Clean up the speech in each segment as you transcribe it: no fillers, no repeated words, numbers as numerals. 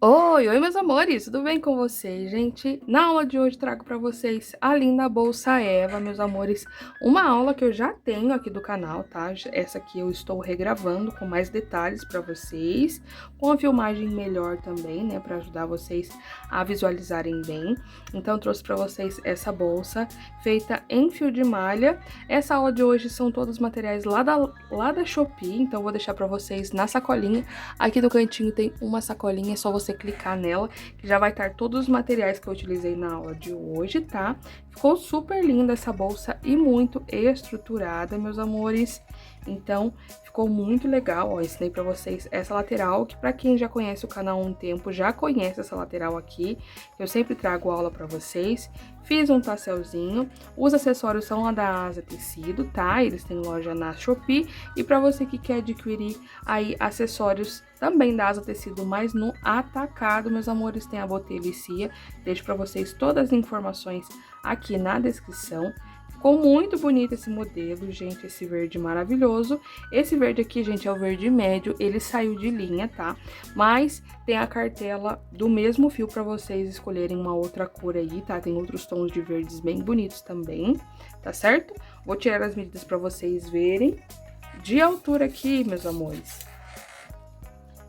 Oi, meus amores, tudo bem com vocês, gente? Na aula de hoje trago para vocês a linda bolsa Eva, meus amores, uma aula que eu já tenho aqui do canal, tá? Essa aqui eu estou regravando com mais detalhes para vocês, com a filmagem melhor também, né, para ajudar vocês a visualizarem bem. Então eu trouxe para vocês essa bolsa feita em fio de malha. Essa aula de hoje são todos os materiais lá da Shopee, então eu vou deixar para vocês na sacolinha. Aqui do cantinho tem uma sacolinha, é só você clicar nela, que já vai estar todos os materiais que eu utilizei na aula de hoje, tá? Ficou super linda essa bolsa e muito estruturada, meus amores. Então, ficou muito legal, ó, ensinei pra vocês essa lateral, que pra quem já conhece o canal há um tempo, já conhece essa lateral aqui. Eu sempre trago aula pra vocês. Fiz um tasselzinho, os acessórios são lá da Asa Tecido, tá? Eles têm loja na Shopee. E pra você que quer adquirir aí acessórios também da Asa Tecido, mas no atacado, meus amores, tem a Botelho e Cia. Deixo pra vocês todas as informações aqui na descrição. Ficou muito bonito esse modelo, gente, esse verde maravilhoso. Esse verde aqui, gente, é o verde médio, ele saiu de linha, tá? Mas tem a cartela do mesmo fio para vocês escolherem uma outra cor aí, tá? Tem outros tons de verdes bem bonitos também, tá certo? Vou tirar as medidas para vocês verem. De altura aqui, meus amores,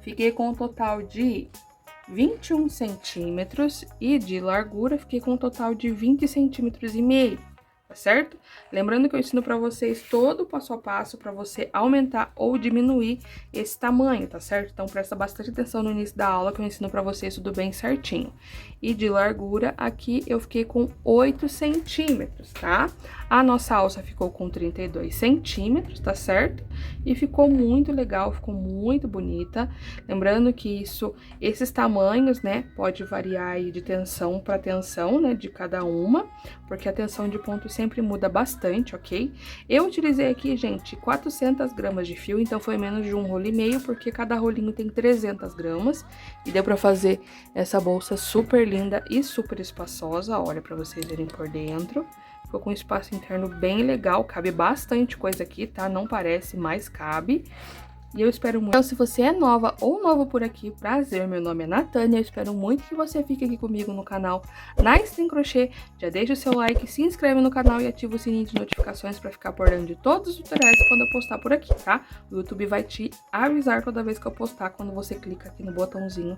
fiquei com um total de 21 centímetros e de largura fiquei com um total de 20 centímetros e meio. Tá certo? Lembrando que eu ensino pra vocês todo o passo a passo pra você aumentar ou diminuir esse tamanho, tá certo? Então presta bastante atenção no início da aula que eu ensino pra vocês tudo bem certinho. E de largura, aqui eu fiquei com 8 centímetros, tá? A nossa alça ficou com 32 centímetros, tá certo? E ficou muito legal, ficou muito bonita. Lembrando que esses tamanhos, né, pode variar aí de tensão pra tensão, né, de cada uma, porque a tensão de ponto sempre muda bastante, ok? Eu utilizei aqui, gente, 400 gramas de fio, então foi menos de um rolo e meio, porque cada rolinho tem 300 gramas. E deu pra fazer essa bolsa super linda e super espaçosa, olha, pra vocês verem por dentro. Ficou com um espaço interno bem legal, cabe bastante coisa aqui, tá? Não parece, mas cabe. E eu espero muito. Então, se você é nova ou novo por aqui, prazer, meu nome é Natânia. Eu espero muito que você fique aqui comigo no canal na Stream Crochê. Já deixa o seu like, se inscreve no canal e ativa o sininho de notificações para ficar por dentro de todos os tutoriais quando eu postar por aqui, tá? O YouTube vai te avisar toda vez que eu postar, quando você clica aqui no botãozinho.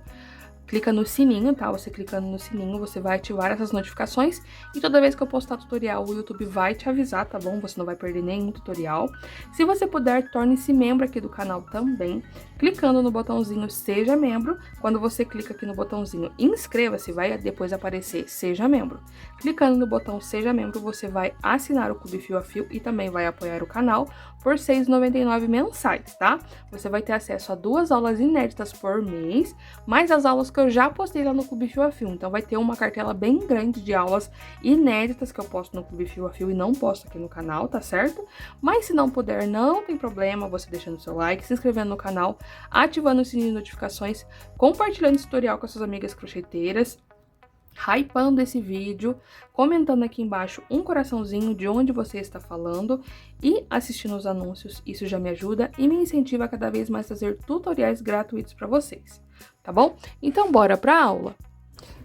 Clica no sininho, tá? Você clicando no sininho, você vai ativar essas notificações e toda vez que eu postar tutorial, o YouTube vai te avisar, tá bom? Você não vai perder nenhum tutorial. Se você puder, torne-se membro aqui do canal também, clicando no botãozinho Seja Membro. Quando você clica aqui no botãozinho Inscreva-se, vai depois aparecer Seja Membro. Clicando no botão Seja Membro, você vai assinar o Clube Fio a Fio e também vai apoiar o canal por R$ 6,99 mensais, tá? Você vai ter acesso a 2 aulas inéditas por mês, mais as aulas que eu já postei lá no Clube Fio a Fio. Então vai ter uma cartela bem grande de aulas inéditas que eu posto no Clube Fio a Fio e não posto aqui no canal, tá certo? Mas se não puder, não tem problema, você deixando seu like, se inscrevendo no canal, ativando o sininho de notificações, compartilhando esse tutorial com as suas amigas crocheteiras, hypando esse vídeo, comentando aqui embaixo um coraçãozinho de onde você está falando e assistindo os anúncios. Isso já me ajuda e me incentiva a cada vez mais fazer tutoriais gratuitos para vocês, tá bom? Então bora para a aula!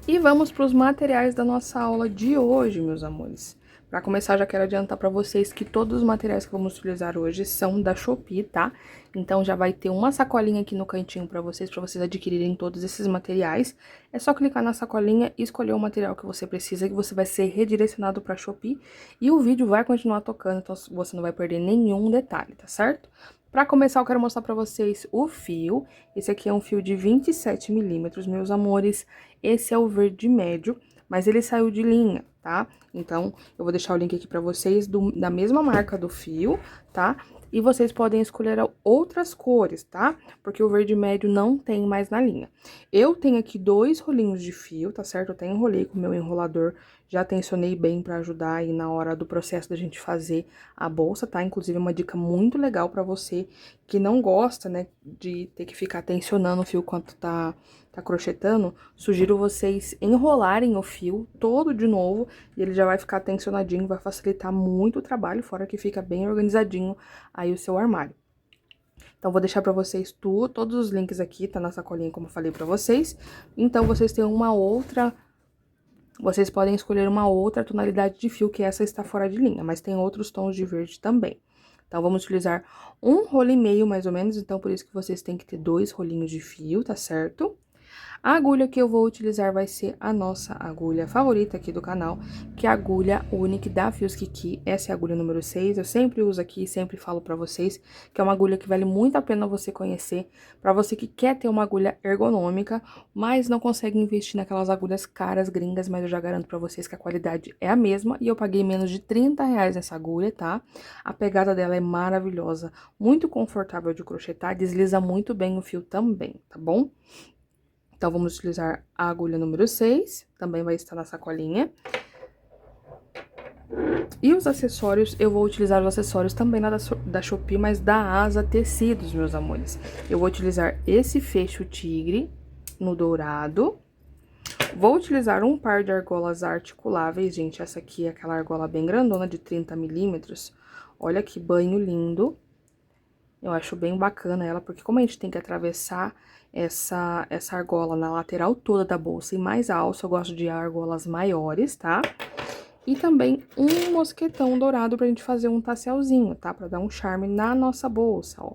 E vamos para os materiais da nossa aula de hoje, meus amores. Para começar, já quero adiantar para vocês que todos os materiais que vamos utilizar hoje são da Shopee, tá? Então, já vai ter uma sacolinha aqui no cantinho para vocês adquirirem todos esses materiais. É só clicar na sacolinha e escolher o material que você precisa, que você vai ser redirecionado para a Shopee. E o vídeo vai continuar tocando, então você não vai perder nenhum detalhe, tá certo? Para começar, eu quero mostrar para vocês o fio. Esse aqui é um fio de 27 milímetros, meus amores. Esse é o verde médio, mas ele saiu de linha, tá? Então, eu vou deixar o link aqui pra vocês da mesma marca do fio, tá? E vocês podem escolher outras cores, tá? Porque o verde médio não tem mais na linha. Eu tenho aqui 2 rolinhos de fio, tá certo? Eu até enrolei com o meu enrolador, já tensionei bem pra ajudar aí na hora do processo da gente fazer a bolsa, tá? Inclusive, uma dica muito legal pra você que não gosta, né, de ter que ficar tensionando o fio enquanto tá crochetando, sugiro vocês enrolarem o fio todo de novo e ele já vai ficar tensionadinho, vai facilitar muito o trabalho, fora que fica bem organizadinho aí o seu armário. Então, vou deixar pra vocês todos os links aqui, tá na sacolinha, como eu falei pra vocês. Então, vocês têm uma outra... Vocês podem escolher uma outra tonalidade de fio, que essa está fora de linha, mas tem outros tons de verde também. Então, vamos utilizar 1,5 rolos, mais ou menos, então por isso que vocês têm que ter 2 rolinhos de fio, tá certo? A agulha que eu vou utilizar vai ser a nossa agulha favorita aqui do canal, que é a agulha Unique da Fios Kiki. Essa é a agulha número 6, eu sempre uso aqui, sempre falo pra vocês, que é uma agulha que vale muito a pena você conhecer, pra você que quer ter uma agulha ergonômica, mas não consegue investir naquelas agulhas caras, gringas, mas eu já garanto pra vocês que a qualidade é a mesma, e eu paguei menos de R$ 30 nessa agulha, tá? A pegada dela é maravilhosa, muito confortável de crochetar, desliza muito bem o fio também, tá bom? Então, vamos utilizar a agulha número 6, também vai estar na sacolinha. E os acessórios, eu vou utilizar os acessórios também lá da Shopee, mas da Asa Tecidos, meus amores. Eu vou utilizar esse fecho tigre no dourado. Vou utilizar um par de argolas articuláveis, gente. Essa aqui é aquela argola bem grandona, de 30 milímetros. Olha que banho lindo. Eu acho bem bacana ela, porque como a gente tem que atravessar essa argola na lateral toda da bolsa e mais alça, eu gosto de argolas maiores, tá? E também um mosquetão dourado pra gente fazer um tasselzinho, tá? Pra dar um charme na nossa bolsa, ó.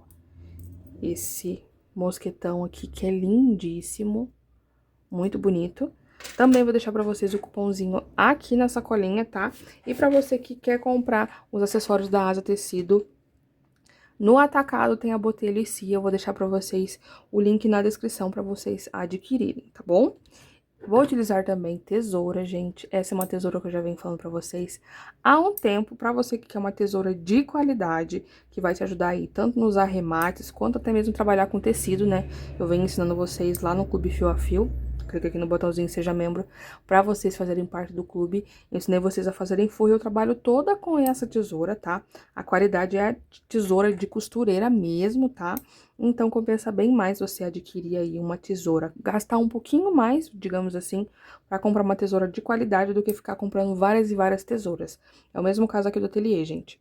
Esse mosquetão aqui que é lindíssimo, muito bonito. Também vou deixar pra vocês o cupomzinho aqui na sacolinha, tá? E pra você que quer comprar os acessórios da Asa Tecido, no atacado tem a Botelho e Cia, eu vou deixar pra vocês o link na descrição pra vocês adquirirem, tá bom? Vou utilizar também tesoura, gente. Essa é uma tesoura que eu já venho falando pra vocês há um tempo, pra você que quer uma tesoura de qualidade, que vai te ajudar aí tanto nos arremates, quanto até mesmo trabalhar com tecido, né? Eu venho ensinando vocês lá no Clube Fio a Fio. Clica aqui no botãozinho Seja Membro pra vocês fazerem parte do clube. Eu ensinei vocês a fazerem forro, eu trabalho toda com essa tesoura, tá? A qualidade é tesoura de costureira mesmo, tá? Então, compensa bem mais você adquirir aí uma tesoura, gastar um pouquinho mais, digamos assim, pra comprar uma tesoura de qualidade do que ficar comprando várias e várias tesouras. É o mesmo caso aqui do ateliê, gente.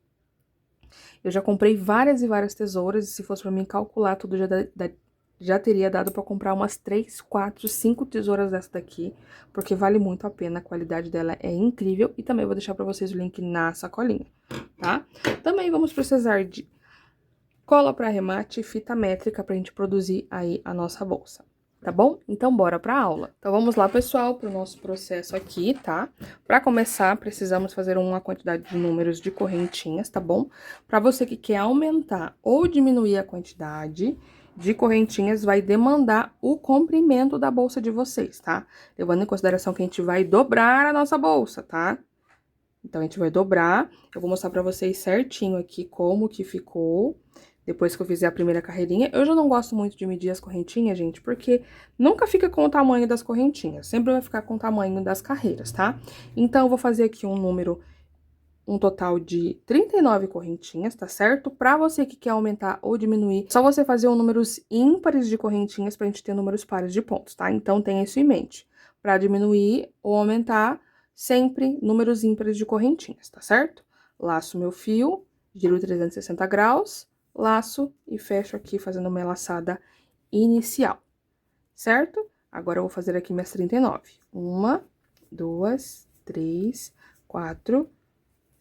Eu já comprei várias e várias tesouras, e se fosse pra mim calcular tudo, já teria dado pra comprar umas 3, 4, 5 tesouras dessa daqui, porque vale muito a pena, a qualidade dela é incrível, e também vou deixar pra vocês o link na sacolinha, tá? Também vamos precisar de cola para arremate e fita métrica pra gente produzir aí a nossa bolsa, tá bom? Então, bora pra aula. Então, vamos lá, pessoal, pro nosso processo aqui, tá? Pra começar, precisamos fazer uma quantidade de números de correntinhas, tá bom? Pra você que quer aumentar ou diminuir a quantidade de correntinhas, vai demandar o comprimento da bolsa de vocês, tá? Levando em consideração que a gente vai dobrar a nossa bolsa, tá? Então, a gente vai dobrar. Eu vou mostrar pra vocês certinho aqui como que ficou depois que eu fizer a primeira carreirinha. Eu já não gosto muito de medir as correntinhas, gente, porque nunca fica com o tamanho das correntinhas. Sempre vai ficar com o tamanho das carreiras, tá? Então, eu vou fazer aqui um total de 39 correntinhas, tá certo? Pra você que quer aumentar ou diminuir, só você fazer números ímpares de correntinhas pra gente ter números pares de pontos, tá? Então, tenha isso em mente. Pra diminuir ou aumentar, sempre números ímpares de correntinhas, tá certo? Laço meu fio, giro 360 graus, laço e fecho aqui fazendo uma laçada inicial, certo? Agora, eu vou fazer aqui minhas 39. 1, 2, 3, 4...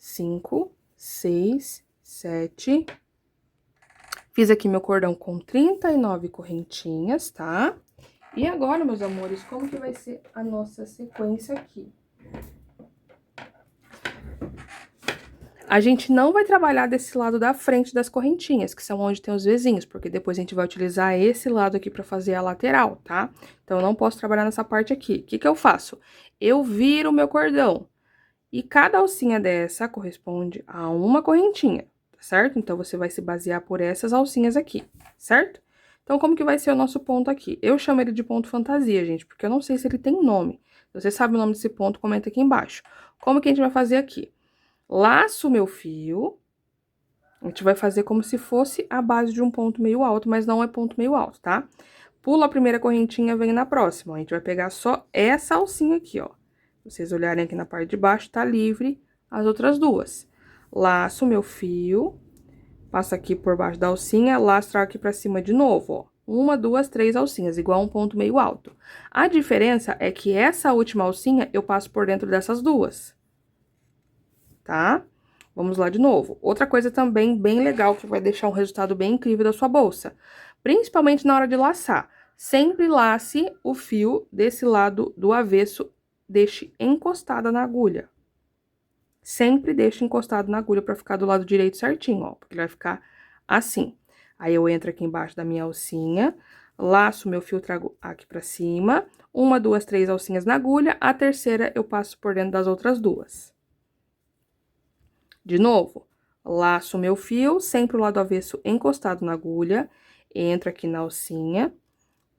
5, 6, 7. Fiz aqui meu cordão com 39 correntinhas, tá? E agora, meus amores, como que vai ser a nossa sequência aqui? A gente não vai trabalhar desse lado da frente das correntinhas, que são onde tem os vizinhos, porque depois a gente vai utilizar esse lado aqui pra fazer a lateral, tá? Então, eu não posso trabalhar nessa parte aqui. O que que eu faço? Eu viro o meu cordão. E cada alcinha dessa corresponde a uma correntinha, tá certo? Então, você vai se basear por essas alcinhas aqui, certo? Então, como que vai ser o nosso ponto aqui? Eu chamo ele de ponto fantasia, gente, porque eu não sei se ele tem nome. Se você sabe o nome desse ponto, comenta aqui embaixo. Como que a gente vai fazer aqui? Laço meu fio, a gente vai fazer como se fosse a base de um ponto meio alto, mas não é ponto meio alto, tá? Pula a primeira correntinha, vem na próxima. A gente vai pegar só essa alcinha aqui, ó. Se vocês olharem aqui na parte de baixo, tá livre as outras duas. Laço meu fio, passa aqui por baixo da alcinha, laço, trago aqui pra cima de novo, ó. 1, 2, 3 alcinhas, igual um ponto meio alto. A diferença é que essa última alcinha eu passo por dentro dessas duas, tá? Vamos lá de novo. Outra coisa também bem legal, que vai deixar um resultado bem incrível da sua bolsa. Principalmente na hora de laçar. Sempre lace o fio desse lado do avesso, deixe encostada na agulha. Sempre deixe encostado na agulha pra ficar do lado direito certinho, ó. Porque ele vai ficar assim. Aí, eu entro aqui embaixo da minha alcinha, laço meu fio, trago aqui pra cima. 1, 2, 3 alcinhas na agulha. A terceira eu passo por dentro das outras duas. De novo, laço meu fio, sempre o lado avesso encostado na agulha. Entro aqui na alcinha,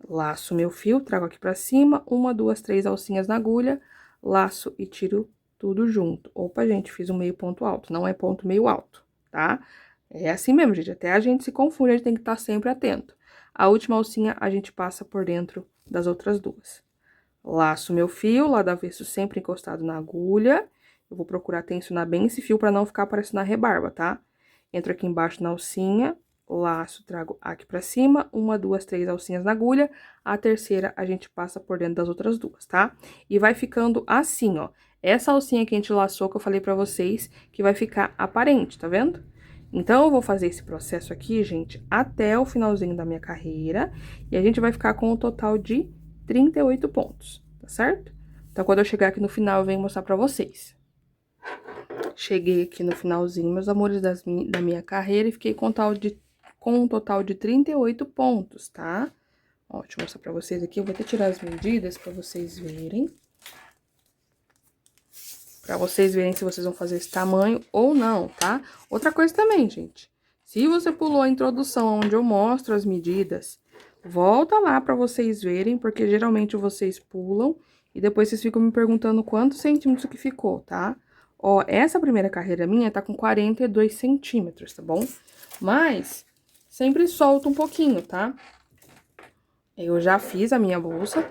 laço meu fio, trago aqui pra cima. 1, 2, 3 alcinhas na agulha, laço e tiro tudo junto. Opa, gente, fiz um meio ponto alto, não é ponto meio alto, tá? É assim mesmo, gente, até a gente se confunde, a gente tem que estar sempre atento. A última alcinha a gente passa por dentro das outras duas. Laço meu fio, lado avesso sempre encostado na agulha. Eu vou procurar tensionar bem esse fio pra não ficar parecendo a rebarba, tá? Entro aqui embaixo na alcinha, laço, trago aqui pra cima. 1, 2, 3 alcinhas na agulha. A terceira a gente passa por dentro das outras duas, tá? E vai ficando assim, ó. Essa alcinha que a gente laçou, que eu falei pra vocês, que vai ficar aparente, tá vendo? Então, eu vou fazer esse processo aqui, gente, até o finalzinho da minha carreira. E a gente vai ficar com um total de 38 pontos, tá certo? Então, quando eu chegar aqui no final, eu venho mostrar pra vocês. Cheguei aqui no finalzinho, meus amores, da minha carreira, e fiquei com um total de 38 pontos, tá? Ó, deixa eu mostrar pra vocês aqui, eu vou até tirar as medidas pra vocês verem. Pra vocês verem se vocês vão fazer esse tamanho ou não, tá? Outra coisa também, gente. Se você pulou a introdução onde eu mostro as medidas, volta lá pra vocês verem, porque geralmente vocês pulam e depois vocês ficam me perguntando quantos centímetros que ficou, tá? Ó, essa primeira carreira minha tá com 42 centímetros, tá bom? Mas sempre solta um pouquinho, tá? Eu já fiz a minha bolsa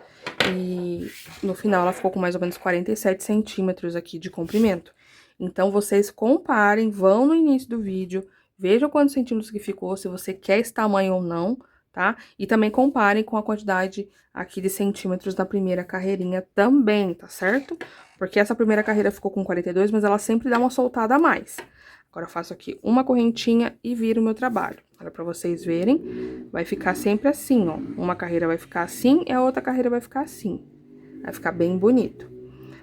e no final ela ficou com mais ou menos 47 centímetros aqui de comprimento. Então, vocês comparem, vão no início do vídeo, vejam quantos centímetros que ficou, se você quer esse tamanho ou não, tá? E também comparem com a quantidade aqui de centímetros da primeira carreirinha também, tá certo? Porque essa primeira carreira ficou com 42, mas ela sempre dá uma soltada a mais. Agora, eu faço aqui uma correntinha e viro o meu trabalho. Olha, pra vocês verem, vai ficar sempre assim, ó. Uma carreira vai ficar assim e a outra carreira vai ficar assim. Vai ficar bem bonito.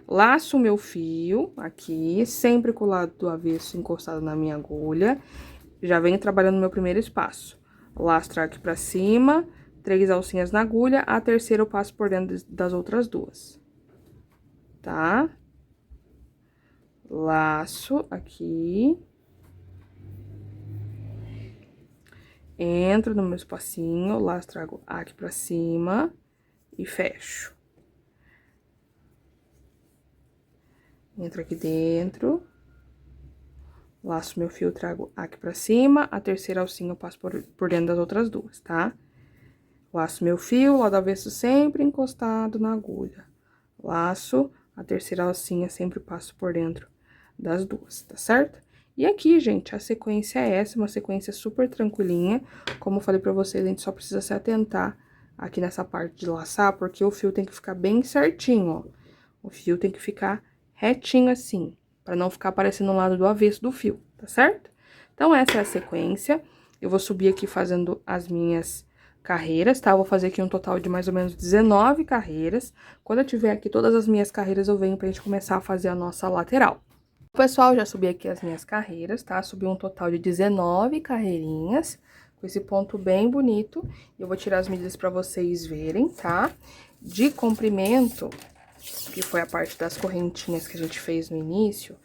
Laço o meu fio aqui, sempre com o lado do avesso encostado na minha agulha. Já venho trabalhando no meu primeiro espaço. Lastro aqui pra cima, 3 alcinhas na agulha, a terceira eu passo por dentro das outras duas. Tá? Laço aqui. Entro no meu espacinho, laço, trago aqui pra cima e fecho. Entro aqui dentro, laço meu fio, trago aqui pra cima, a terceira alcinha eu passo por dentro das outras duas, tá? Laço meu fio, lado avesso sempre encostado na agulha. Laço, a terceira alcinha sempre passo por dentro das duas, tá certo? E aqui, gente, a sequência é essa, uma sequência super tranquilinha. Como eu falei pra vocês, a gente só precisa se atentar aqui nessa parte de laçar, porque o fio tem que ficar bem certinho, ó. O fio tem que ficar retinho assim, pra não ficar aparecendo no lado do avesso do fio, tá certo? Então, essa é a sequência. Eu vou subir aqui fazendo as minhas carreiras, tá? Eu vou fazer aqui um total de mais ou menos 19 carreiras. Quando eu tiver aqui todas as minhas carreiras, eu venho pra gente começar a fazer a nossa lateral. Pessoal, já subi aqui as minhas carreiras, tá? Subi um total de 19 carreirinhas, com esse ponto bem bonito. Eu vou tirar as medidas pra vocês verem, tá? De comprimento, que foi a parte das correntinhas que a gente fez no início,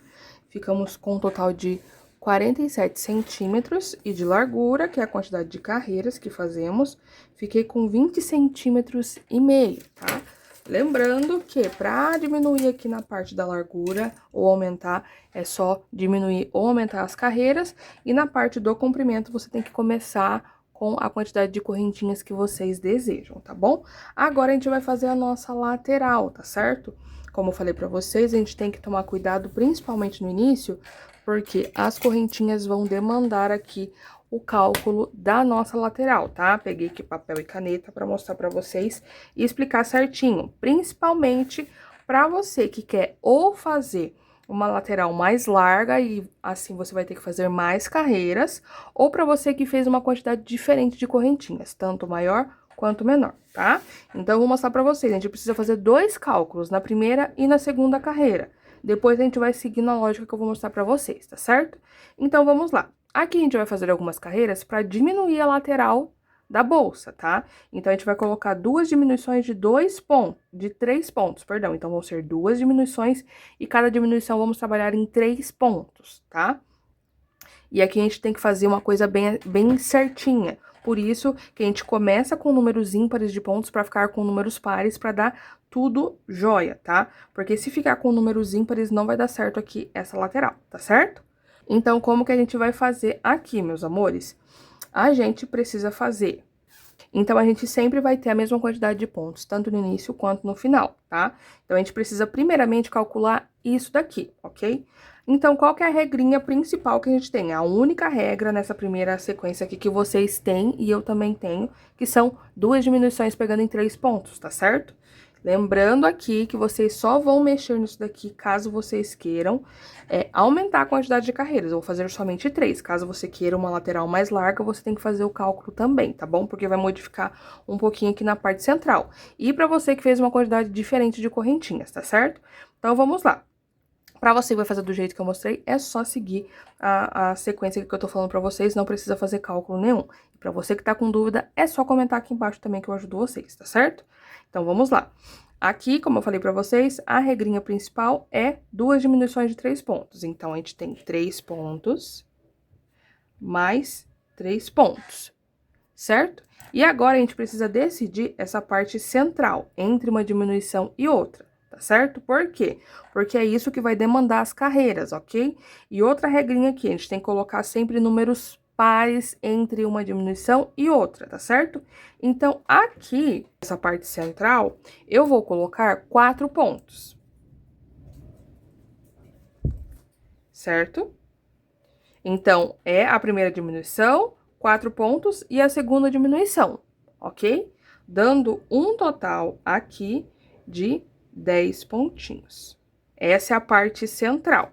ficamos com um total de 47 centímetros, e de largura, que é a quantidade de carreiras que fazemos, fiquei com 20 centímetros e meio, tá? Lembrando que pra diminuir aqui na parte da largura ou aumentar, é só diminuir ou aumentar as carreiras, e na parte do comprimento você tem que começar com a quantidade de correntinhas que vocês desejam, tá bom? Agora a gente vai fazer a nossa lateral, tá certo? Como eu falei pra vocês, a gente tem que tomar cuidado, principalmente no início, porque as correntinhas vão demandar aqui o cálculo da nossa lateral, tá? Peguei aqui papel e caneta para mostrar para vocês e explicar certinho, principalmente para você que quer ou fazer uma lateral mais larga e assim você vai ter que fazer mais carreiras, ou para você que fez uma quantidade diferente de correntinhas, tanto maior quanto menor, tá? Então, eu vou mostrar pra vocês, a gente precisa fazer 2 cálculos, na primeira e na segunda carreira. Depois, a gente vai seguir na lógica que eu vou mostrar pra vocês, tá certo? Então, vamos lá. Aqui, a gente vai fazer algumas carreiras pra diminuir a lateral da bolsa, tá? Então, a gente vai colocar 2 diminuições de 3 pontos, perdão. Então, vão ser 2 diminuições e cada diminuição vamos trabalhar em 3 pontos, tá? E aqui a gente tem que fazer uma coisa bem certinha. Por isso que a gente começa com números ímpares de pontos para ficar com números pares para dar tudo jóia, tá? Porque se ficar com números ímpares não vai dar certo aqui essa lateral, tá certo? Então, como que a gente vai fazer aqui, meus amores? A gente precisa fazer. Então, a gente sempre vai ter a mesma quantidade de pontos, tanto no início quanto no final, tá? Então, a gente precisa primeiramente calcular isso daqui, ok? Então, qual que é a regrinha principal que a gente tem? A única regra nessa primeira sequência aqui que vocês têm e eu também tenho, que são 2 diminuições pegando em 3 pontos, tá certo? Lembrando aqui que vocês só vão mexer nisso daqui caso vocês queiram aumentar a quantidade de carreiras. Eu vou fazer somente 3. Caso você queira uma lateral mais larga, você tem que fazer o cálculo também, tá bom? Porque vai modificar um pouquinho aqui na parte central. E pra você que fez uma quantidade diferente de correntinhas, tá certo? Então, vamos lá. Pra você que vai fazer do jeito que eu mostrei, é só seguir a sequência que eu tô falando pra vocês, não precisa fazer cálculo nenhum. E pra você que tá com dúvida, é só comentar aqui embaixo também que eu ajudo vocês, tá certo? Então, vamos lá. Aqui, como eu falei pra vocês, a regrinha principal é 2 diminuições de 3 pontos. Então, a gente tem 3 pontos mais 3 pontos, certo? E agora, a gente precisa decidir essa parte central, entre uma diminuição e outra. Tá certo? Por quê? Porque é isso que vai demandar as carreiras, ok? E outra regrinha aqui, a gente tem que colocar sempre números pares entre uma diminuição e outra, tá certo? Então, aqui, essa parte central, eu vou colocar 4 pontos. Certo? Então, é a primeira diminuição, 4 pontos, e a segunda diminuição, ok? Dando um total aqui de 10 pontinhos. Essa é a parte central,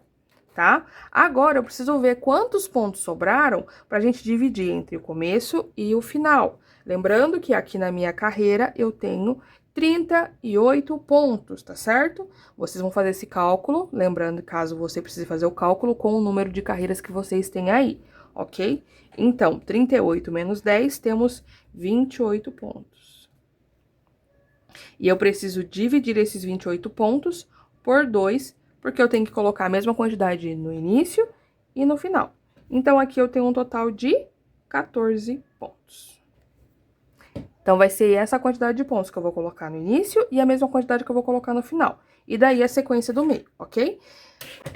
tá? Agora, eu preciso ver quantos pontos sobraram pra gente dividir entre o começo e o final. Lembrando que aqui na minha carreira eu tenho 38 pontos, tá certo? Vocês vão fazer esse cálculo, lembrando, caso você precise fazer o cálculo, com o número de carreiras que vocês têm aí, ok? Então, 38 menos 10, temos 28 pontos. E eu preciso dividir esses 28 pontos por 2, porque eu tenho que colocar a mesma quantidade no início e no final. Então, aqui eu tenho um total de 14 pontos. Então, vai ser essa quantidade de pontos que eu vou colocar no início e a mesma quantidade que eu vou colocar no final. E daí a sequência do meio, ok?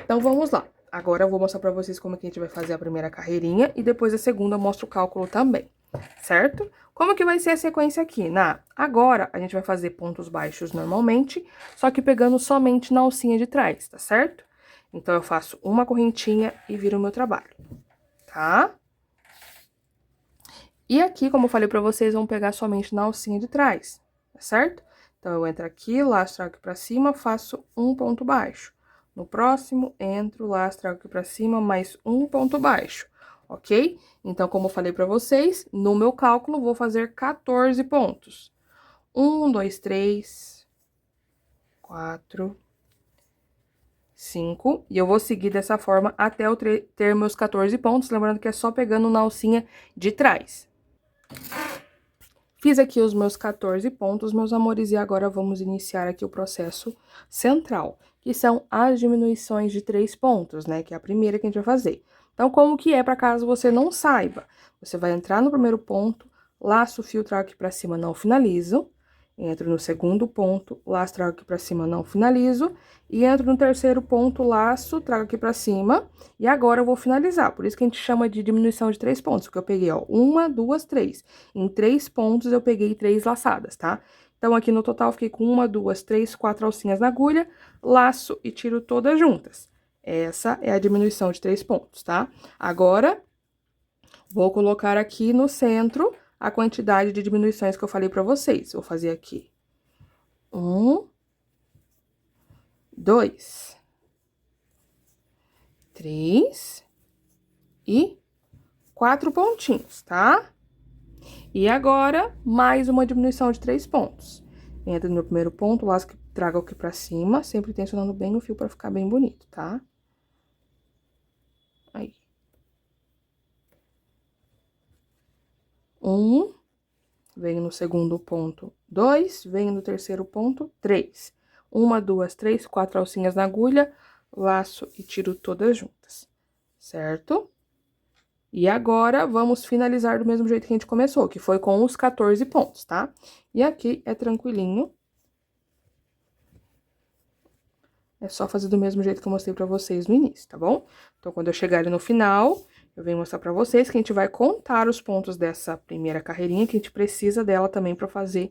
Então, vamos lá. Agora, eu vou mostrar pra vocês como que a gente vai fazer a primeira carreirinha e depois a segunda eu mostro o cálculo também, certo? Como que vai ser a sequência aqui? Agora, a gente vai fazer pontos baixos normalmente, só que pegando somente na alcinha de trás, tá certo? Então, eu faço uma correntinha e viro o meu trabalho, tá? E aqui, como eu falei pra vocês, vão pegar somente na alcinha de trás, tá certo? Então, eu entro aqui, lastro, trago aqui pra cima, faço um ponto baixo. No próximo, entro, lastro, trago aqui pra cima, mais um ponto baixo, ok? Então, como eu falei pra vocês, no meu cálculo, vou fazer 14 pontos. 1, 2, 3, 4, 5, e eu vou seguir dessa forma até eu ter meus 14 pontos, lembrando que é só pegando na alcinha de trás. Fiz aqui os meus 14 pontos, meus amores, e agora vamos iniciar aqui o processo central, que são as diminuições de 3 pontos, né, que é a primeira que a gente vai fazer. Então, como que é, para caso você não saiba? Você vai entrar no primeiro ponto, laço o fio, trago aqui pra cima, não finalizo. Entro no segundo ponto, laço, trago aqui pra cima, não finalizo. E entro no terceiro ponto, laço, trago aqui pra cima. E agora eu vou finalizar. Por isso que a gente chama de diminuição de 3 pontos. Porque eu peguei, ó, 1, 2, 3. Em 3 pontos eu peguei 3 laçadas, tá? Então, aqui no total, eu fiquei com 1, 2, 3, 4 alcinhas na agulha, laço e tiro todas juntas. Essa é a diminuição de 3 pontos, tá? Agora, Vou colocar aqui no centro a quantidade de diminuições que eu falei pra vocês. Vou fazer aqui 1, 2, 3 e 4 pontinhos, tá? E agora, mais uma diminuição de 3 pontos. Entra no meu primeiro ponto, lasco e trago aqui pra cima, sempre tensionando bem o fio pra ficar bem bonito, tá? Aí. 1, venho no segundo ponto, 2, venho no terceiro ponto, 3. 1, 2, 3, 4 alcinhas na agulha, laço e tiro todas juntas, certo? E agora, vamos finalizar do mesmo jeito que a gente começou, que foi com os 14 pontos, tá? E aqui é tranquilinho. É só fazer do mesmo jeito que eu mostrei pra vocês no início, tá bom? Então, quando eu chegar ali no final, eu venho mostrar pra vocês que a gente vai contar os pontos dessa primeira carreirinha, que a gente precisa dela também pra fazer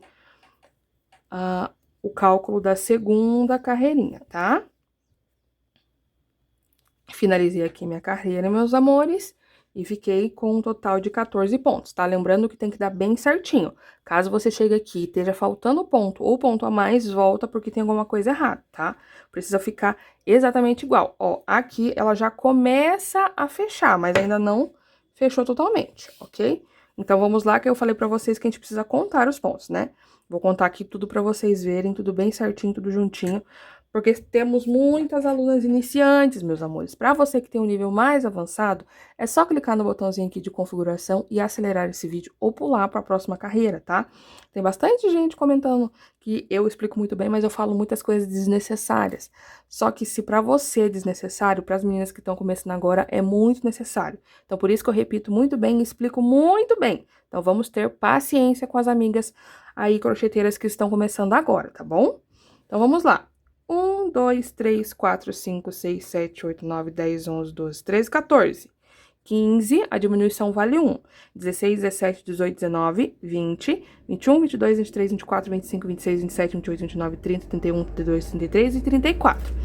o cálculo da segunda carreirinha, tá? Finalizei aqui minha carreira, meus amores, e fiquei com um total de 14 pontos, tá? Lembrando que tem que dar bem certinho. Caso você chegue aqui e esteja faltando ponto ou ponto a mais, volta porque tem alguma coisa errada, tá? Precisa ficar exatamente igual. Ó, aqui ela já começa a fechar, mas ainda não fechou totalmente, ok? Então, vamos lá, que eu falei pra vocês que a gente precisa contar os pontos, né? Vou contar aqui tudo pra vocês verem, tudo bem certinho, tudo juntinho, porque temos muitas alunas iniciantes, meus amores. Para você que tem um nível mais avançado, é só clicar no botãozinho aqui de configuração e acelerar esse vídeo ou pular para a próxima carreira, tá? Tem bastante gente comentando que eu explico muito bem, mas eu falo muitas coisas desnecessárias. Só que se para você é desnecessário, para as meninas que estão começando agora, é muito necessário. Então, por isso que eu repito muito bem e explico muito bem. Então, vamos ter paciência com as amigas aí crocheteiras que estão começando agora, tá bom? Então, vamos lá. 1, 2, 3, 4, 5, 6, 7, 8, 9, 10, 11, 12, 13, 14. 15, a diminuição vale 1. 16, 17, 18, 19, 20, 21, 22, 23, 24, 25, 26, 27, 28, 29, 30, 31, 32, 33 e 34.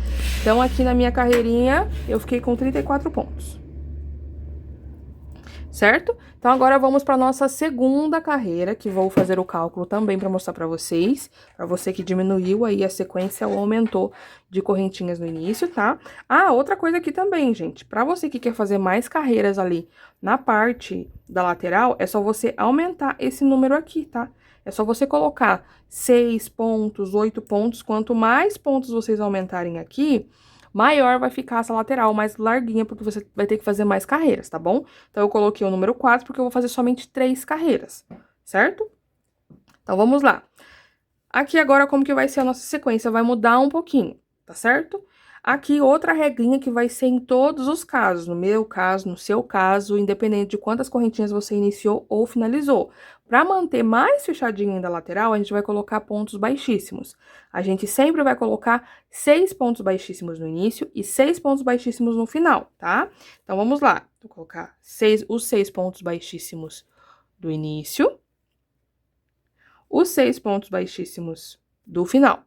Então, aqui na minha carreirinha, eu fiquei com 34 pontos. Certo? Então, agora vamos para nossa segunda carreira, que vou fazer o cálculo também para mostrar para vocês, para você que diminuiu aí a sequência ou aumentou de correntinhas no início, tá? Ah, outra coisa aqui também, gente, para você que quer fazer mais carreiras ali na parte da lateral, é só você aumentar esse número aqui, tá? É só você colocar 6 pontos, 8 pontos, quanto mais pontos vocês aumentarem aqui, maior vai ficar essa lateral, mais larguinha, porque você vai ter que fazer mais carreiras, tá bom? Então, eu coloquei o número 4, porque eu vou fazer somente 3 carreiras, certo? Então, vamos lá. Aqui agora, como que vai ser a nossa sequência? Vai mudar um pouquinho, tá certo? Aqui, outra regrinha que vai ser em todos os casos, no meu caso, no seu caso, independente de quantas correntinhas você iniciou ou finalizou. Para manter mais fechadinho ainda a lateral, a gente vai colocar pontos baixíssimos. A gente sempre vai colocar 6 pontos baixíssimos no início e 6 pontos baixíssimos no final, tá? Então, vamos lá. Vou colocar os 6 pontos baixíssimos do início, os 6 pontos baixíssimos do final,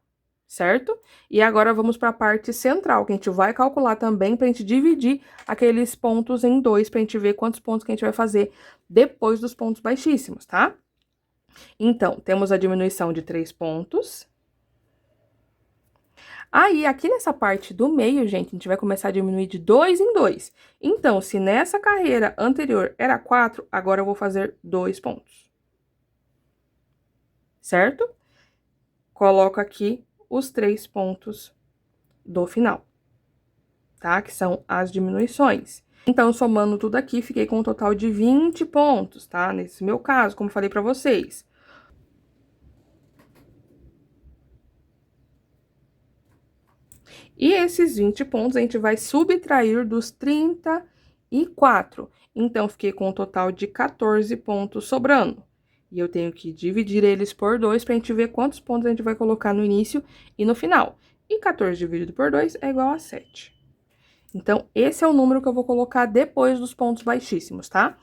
certo? E agora vamos para a parte central, que a gente vai calcular também para a gente dividir aqueles pontos em 2, para a gente ver quantos pontos que a gente vai fazer depois dos pontos baixíssimos, tá? Então, temos a diminuição de 3 pontos. Aí, aqui nessa parte do meio, gente, a gente vai começar a diminuir de 2 em 2. Então, se nessa carreira anterior era 4, agora eu vou fazer 2 pontos. Certo? Coloco aqui os 3 pontos do final, tá? Que são as diminuições. Então, somando tudo aqui, fiquei com um total de 20 pontos, tá? Nesse meu caso, como falei pra vocês. E esses 20 pontos a gente vai subtrair dos 34. Então, fiquei com um total de 14 pontos sobrando. E eu tenho que dividir eles por 2 pra gente ver quantos pontos a gente vai colocar no início e no final. E 14 dividido por 2 é igual a 7. Então, esse é o número que eu vou colocar depois dos pontos baixíssimos, tá?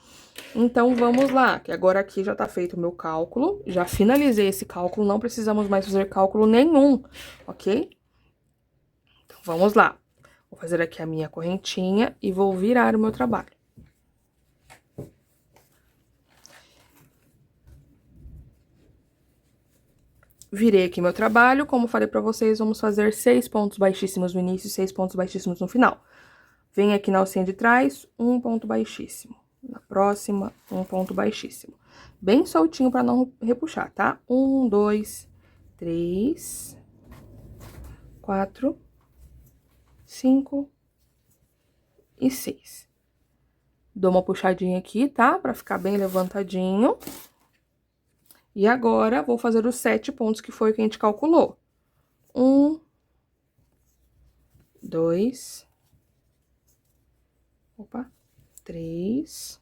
Então, vamos lá, que agora aqui já tá feito o meu cálculo, já finalizei esse cálculo, não precisamos mais fazer cálculo nenhum, ok? Então, vamos lá. Vou fazer aqui a minha correntinha e vou virar o meu trabalho. Virei aqui meu trabalho, como falei pra vocês, vamos fazer 6 pontos baixíssimos no início e 6 pontos baixíssimos no final. Venho aqui na alcinha de trás, um ponto baixíssimo. Na próxima, um ponto baixíssimo. Bem soltinho pra não repuxar, tá? 1, 2, 3, 4, 5 e 6. Dou uma puxadinha aqui, tá? Pra ficar bem levantadinho. E agora, vou fazer os 7 pontos que foi o que a gente calculou. 1, 2, 3,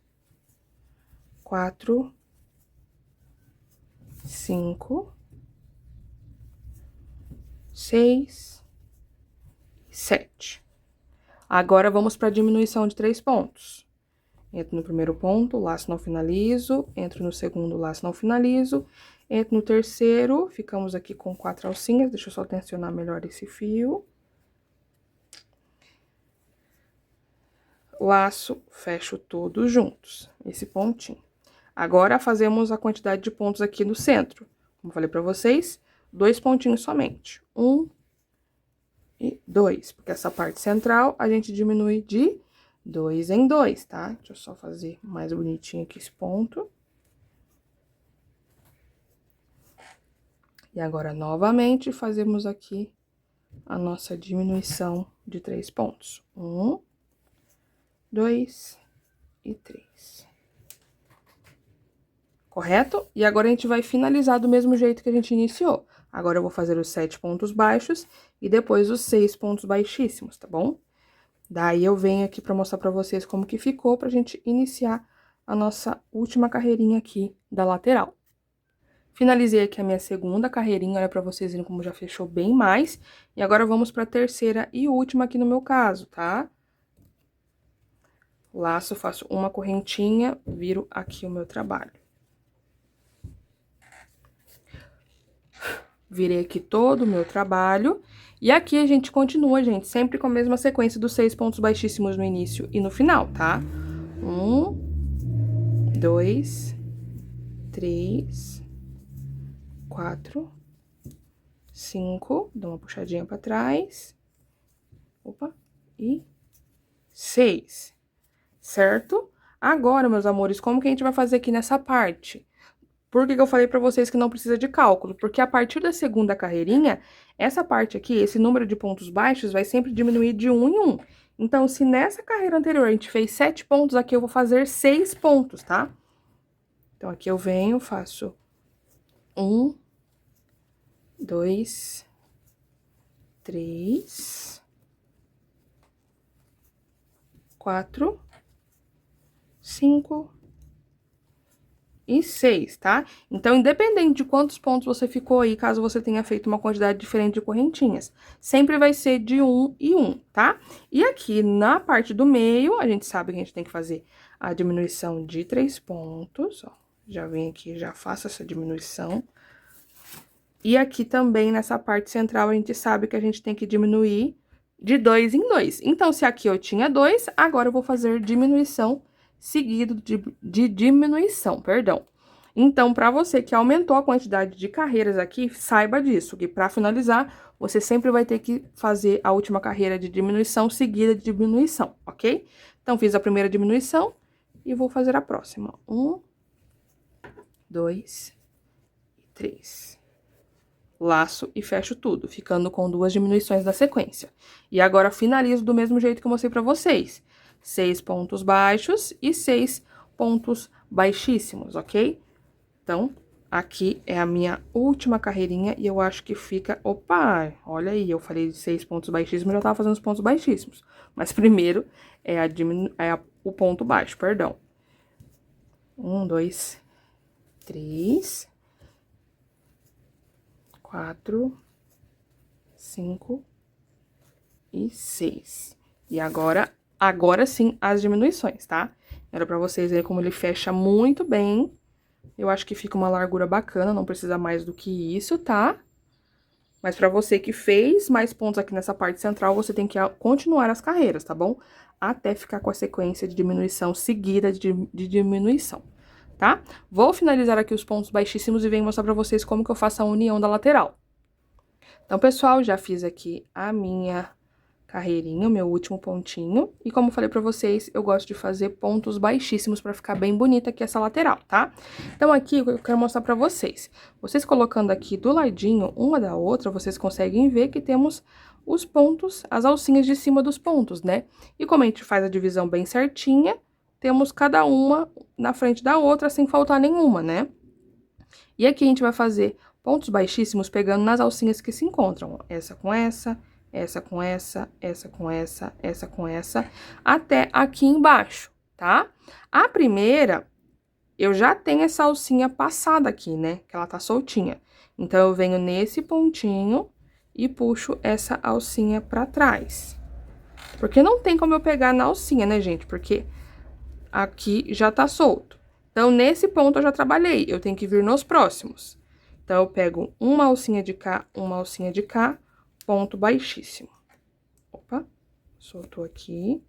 4, 5, 6, 7. Agora, vamos para a diminuição de 3 pontos. Entro no primeiro ponto, laço não finalizo, entro no segundo, laço não finalizo, entro no terceiro, ficamos aqui com 4 alcinhas, deixa eu só tensionar melhor esse fio. Laço, fecho todos juntos, esse pontinho. Agora, fazemos a quantidade de pontos aqui no centro. Como falei pra vocês, 2 pontinhos somente. 1 e 2, porque essa parte central a gente diminui de 2 em 2, tá? Deixa eu só fazer mais bonitinho aqui esse ponto. E agora, novamente, fazemos aqui a nossa diminuição de 3 pontos. 1, 2 e 3. Correto? E agora, a gente vai finalizar do mesmo jeito que a gente iniciou. Agora, eu vou fazer os 7 pontos baixos e depois os 6 pontos baixíssimos, tá bom? Daí, eu venho aqui pra mostrar pra vocês como que ficou pra gente iniciar a nossa última carreirinha aqui da lateral. Finalizei aqui a minha segunda carreirinha, olha pra vocês verem como já fechou bem mais. E agora, vamos pra terceira e última aqui no meu caso, tá? Laço, faço uma correntinha, viro aqui o meu trabalho. Virei aqui todo o meu trabalho. E aqui a gente continua, gente, sempre com a mesma sequência dos 6 pontos baixíssimos no início e no final, tá? 1, 2, 3, 4, 5, dou uma puxadinha pra trás. Opa, e 6, certo? Agora, meus amores, como que a gente vai fazer aqui nessa parte? Por que eu falei pra vocês que não precisa de cálculo? Porque a partir da segunda carreirinha, essa parte aqui, esse número de pontos baixos, vai sempre diminuir de 1 em 1. Então, se nessa carreira anterior a gente fez 7 pontos, aqui eu vou fazer 6 pontos, tá? Então, aqui eu venho, faço 1, 2, 3, 4, 5 e 6, tá? Então, independente de quantos pontos você ficou aí, caso você tenha feito uma quantidade diferente de correntinhas, sempre vai ser de 1 e 1, tá? E aqui, na parte do meio, a gente sabe que a gente tem que fazer a diminuição de 3 pontos, ó. Já vem aqui, já faço essa diminuição. E aqui também, nessa parte central, a gente sabe que a gente tem que diminuir de 2 em 2. Então, se aqui eu tinha 2, agora eu vou fazer diminuição seguido de diminuição, perdão. Então, para você que aumentou a quantidade de carreiras aqui, saiba disso, que para finalizar, você sempre vai ter que fazer a última carreira de diminuição seguida de diminuição, ok? Então, fiz a primeira diminuição e vou fazer a próxima. 1, 2 e 3. Laço e fecho tudo, ficando com 2 diminuições na sequência. E agora, finalizo do mesmo jeito que eu mostrei pra vocês. 6 pontos baixos e 6 pontos baixíssimos, ok? Então, aqui é a minha última carreirinha e eu acho que fica... Opa, olha aí, eu falei de 6 pontos baixíssimos, eu já tava fazendo os pontos baixíssimos. Mas primeiro é, o ponto baixo, perdão. 1, 2, 3... 4, 5 e 6. E agora sim, as diminuições, tá? Era pra vocês verem como ele fecha muito bem. Eu acho que fica uma largura bacana, não precisa mais do que isso, tá? Mas pra você que fez mais pontos aqui nessa parte central, você tem que continuar as carreiras, tá bom? Até ficar com a sequência de diminuição seguida de diminuição. tá? Vou finalizar aqui os pontos baixíssimos e venho mostrar pra vocês como que eu faço a união da lateral. Então, pessoal, já fiz aqui a minha carreirinha, o meu último pontinho. E como eu falei pra vocês, eu gosto de fazer pontos baixíssimos pra ficar bem bonita aqui essa lateral, tá? Então, aqui eu quero mostrar pra vocês. Vocês colocando aqui do ladinho, uma da outra, vocês conseguem ver que temos os pontos, as alcinhas de cima dos pontos, né? E como a gente faz a divisão bem certinha, temos cada uma na frente da outra, sem faltar nenhuma, né? E aqui a gente vai fazer pontos baixíssimos pegando nas alcinhas que se encontram. Essa com essa, essa com essa, essa com essa, essa com essa, até aqui embaixo, tá? A primeira, eu já tenho essa alcinha passada aqui, né? Que ela tá soltinha. Então, eu venho nesse pontinho e puxo essa alcinha pra trás. Porque não tem como eu pegar na alcinha, né, gente? Porque aqui já tá solto. Então, nesse ponto eu já trabalhei, eu tenho que vir nos próximos. Então, eu pego uma alcinha de cá, ponto baixíssimo. Opa, soltou aqui.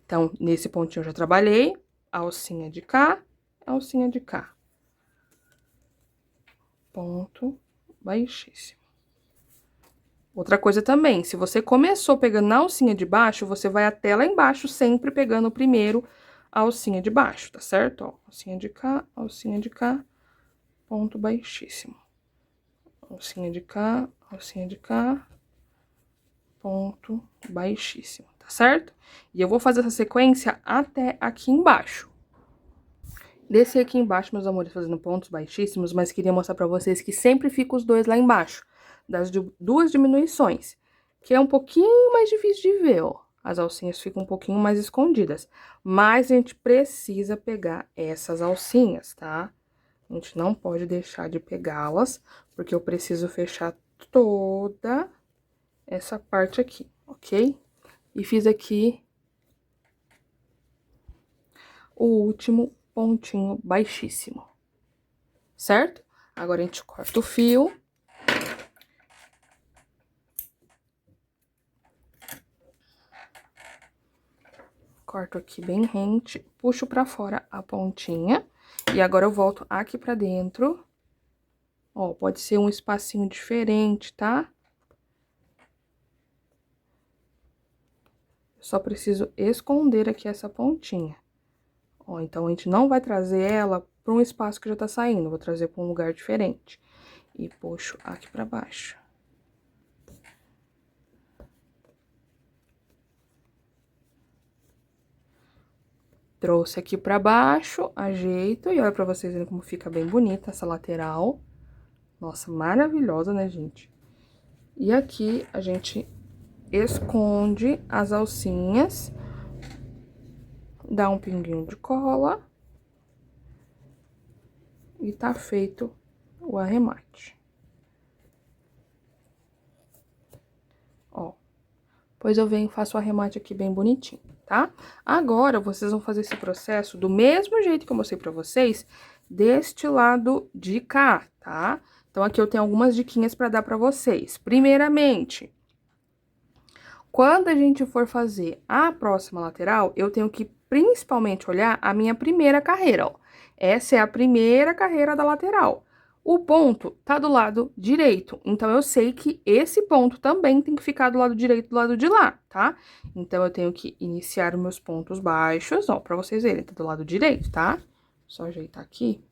Então, nesse pontinho eu já trabalhei, alcinha de cá, alcinha de cá. Ponto baixíssimo. Outra coisa também, se você começou pegando na alcinha de baixo, você vai até lá embaixo, sempre pegando primeiro a alcinha de baixo, tá certo? Ó, alcinha de cá, ponto baixíssimo. Alcinha de cá, ponto baixíssimo, tá certo? E eu vou fazer essa sequência até aqui embaixo. Desci aqui embaixo, meus amores, fazendo pontos baixíssimos, mas queria mostrar pra vocês que sempre fica os dois lá embaixo, das duas diminuições, que é um pouquinho mais difícil de ver, ó. As alcinhas ficam um pouquinho mais escondidas, mas a gente precisa pegar essas alcinhas, tá? A gente não pode deixar de pegá-las, porque eu preciso fechar toda essa parte aqui, ok? E fiz aqui o último pontinho baixíssimo, certo? Agora, a gente corta o fio. Corto aqui bem rente, puxo pra fora a pontinha. E agora, eu volto aqui pra dentro. Ó, pode ser um espacinho diferente, tá? Só preciso esconder aqui essa pontinha. Ó, então, a gente não vai trazer ela para um espaço que já tá saindo, vou trazer para um lugar diferente. E puxo aqui pra baixo. Trouxe aqui pra baixo, ajeito, e olha pra vocês verem como fica bem bonita essa lateral. Nossa, maravilhosa, né, gente? E aqui, a gente esconde as alcinhas, dá um pinguinho de cola e tá feito o arremate. Ó, depois eu venho e faço o arremate aqui bem bonitinho, tá? Agora, vocês vão fazer esse processo do mesmo jeito que eu mostrei pra vocês, deste lado de cá, tá? Então, aqui eu tenho algumas diquinhas pra dar pra vocês. Primeiramente, quando a gente for fazer a próxima lateral, eu tenho que principalmente olhar a minha primeira carreira, ó. Essa é a primeira carreira da lateral. O ponto tá do lado direito, então eu sei que esse ponto também tem que ficar do lado direito do lado de lá, tá? Então, eu tenho que iniciar os meus pontos baixos, ó, pra vocês verem, tá do lado direito, tá? Só ajeitar aqui.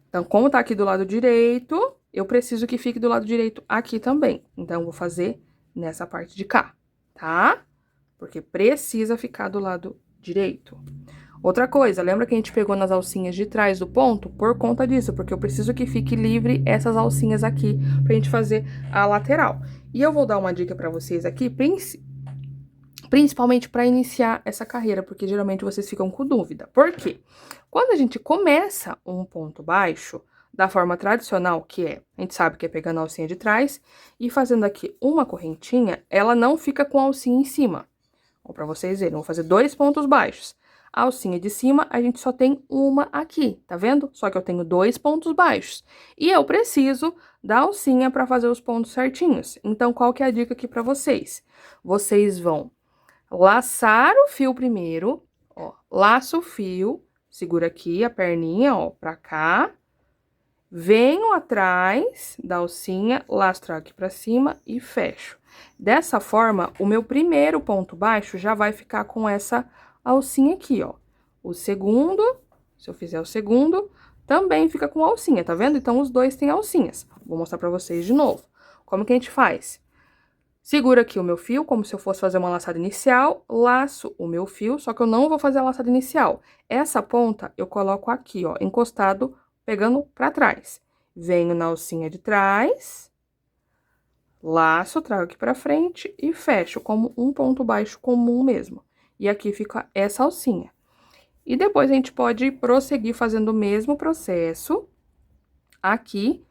Então, como tá aqui do lado direito, eu preciso que fique do lado direito aqui também. Então, eu vou fazer nessa parte de cá, tá? Porque precisa ficar do lado direito. Outra coisa, lembra que a gente pegou nas alcinhas de trás do ponto? Por conta disso, porque eu preciso que fique livre essas alcinhas aqui pra gente fazer a lateral. E eu vou dar uma dica pra vocês aqui, principalmente pra iniciar essa carreira, porque geralmente vocês ficam com dúvida. Por quê? Quando a gente começa um ponto baixo, da forma tradicional, que é, a gente sabe que é pegando a alcinha de trás e fazendo aqui uma correntinha, ela não fica com a alcinha em cima. Ó, pra vocês verem, eu vou fazer 2 pontos baixos. A alcinha de cima, a gente só tem uma aqui, tá vendo? Só que eu tenho 2 pontos baixos. E eu preciso da alcinha pra fazer os pontos certinhos. Então, qual que é a dica aqui pra vocês? Vocês vão laçar o fio primeiro, ó, laço o fio, segura aqui a perninha, ó, pra cá, venho atrás da alcinha, lastro aqui pra cima e fecho. Dessa forma, o meu primeiro ponto baixo já vai ficar com essa alcinha aqui, ó. O segundo, se eu fizer o segundo, também fica com alcinha, tá vendo? Então, os dois têm alcinhas. Vou mostrar pra vocês de novo. Como que a gente faz? Seguro aqui o meu fio, como se eu fosse fazer uma laçada inicial, laço o meu fio, só que eu não vou fazer a laçada inicial. Essa ponta eu coloco aqui, ó, encostado, pegando pra trás. Venho na alcinha de trás, laço, trago aqui pra frente e fecho como um ponto baixo comum mesmo. E aqui fica essa alcinha. E depois a gente pode prosseguir fazendo o mesmo processo aqui,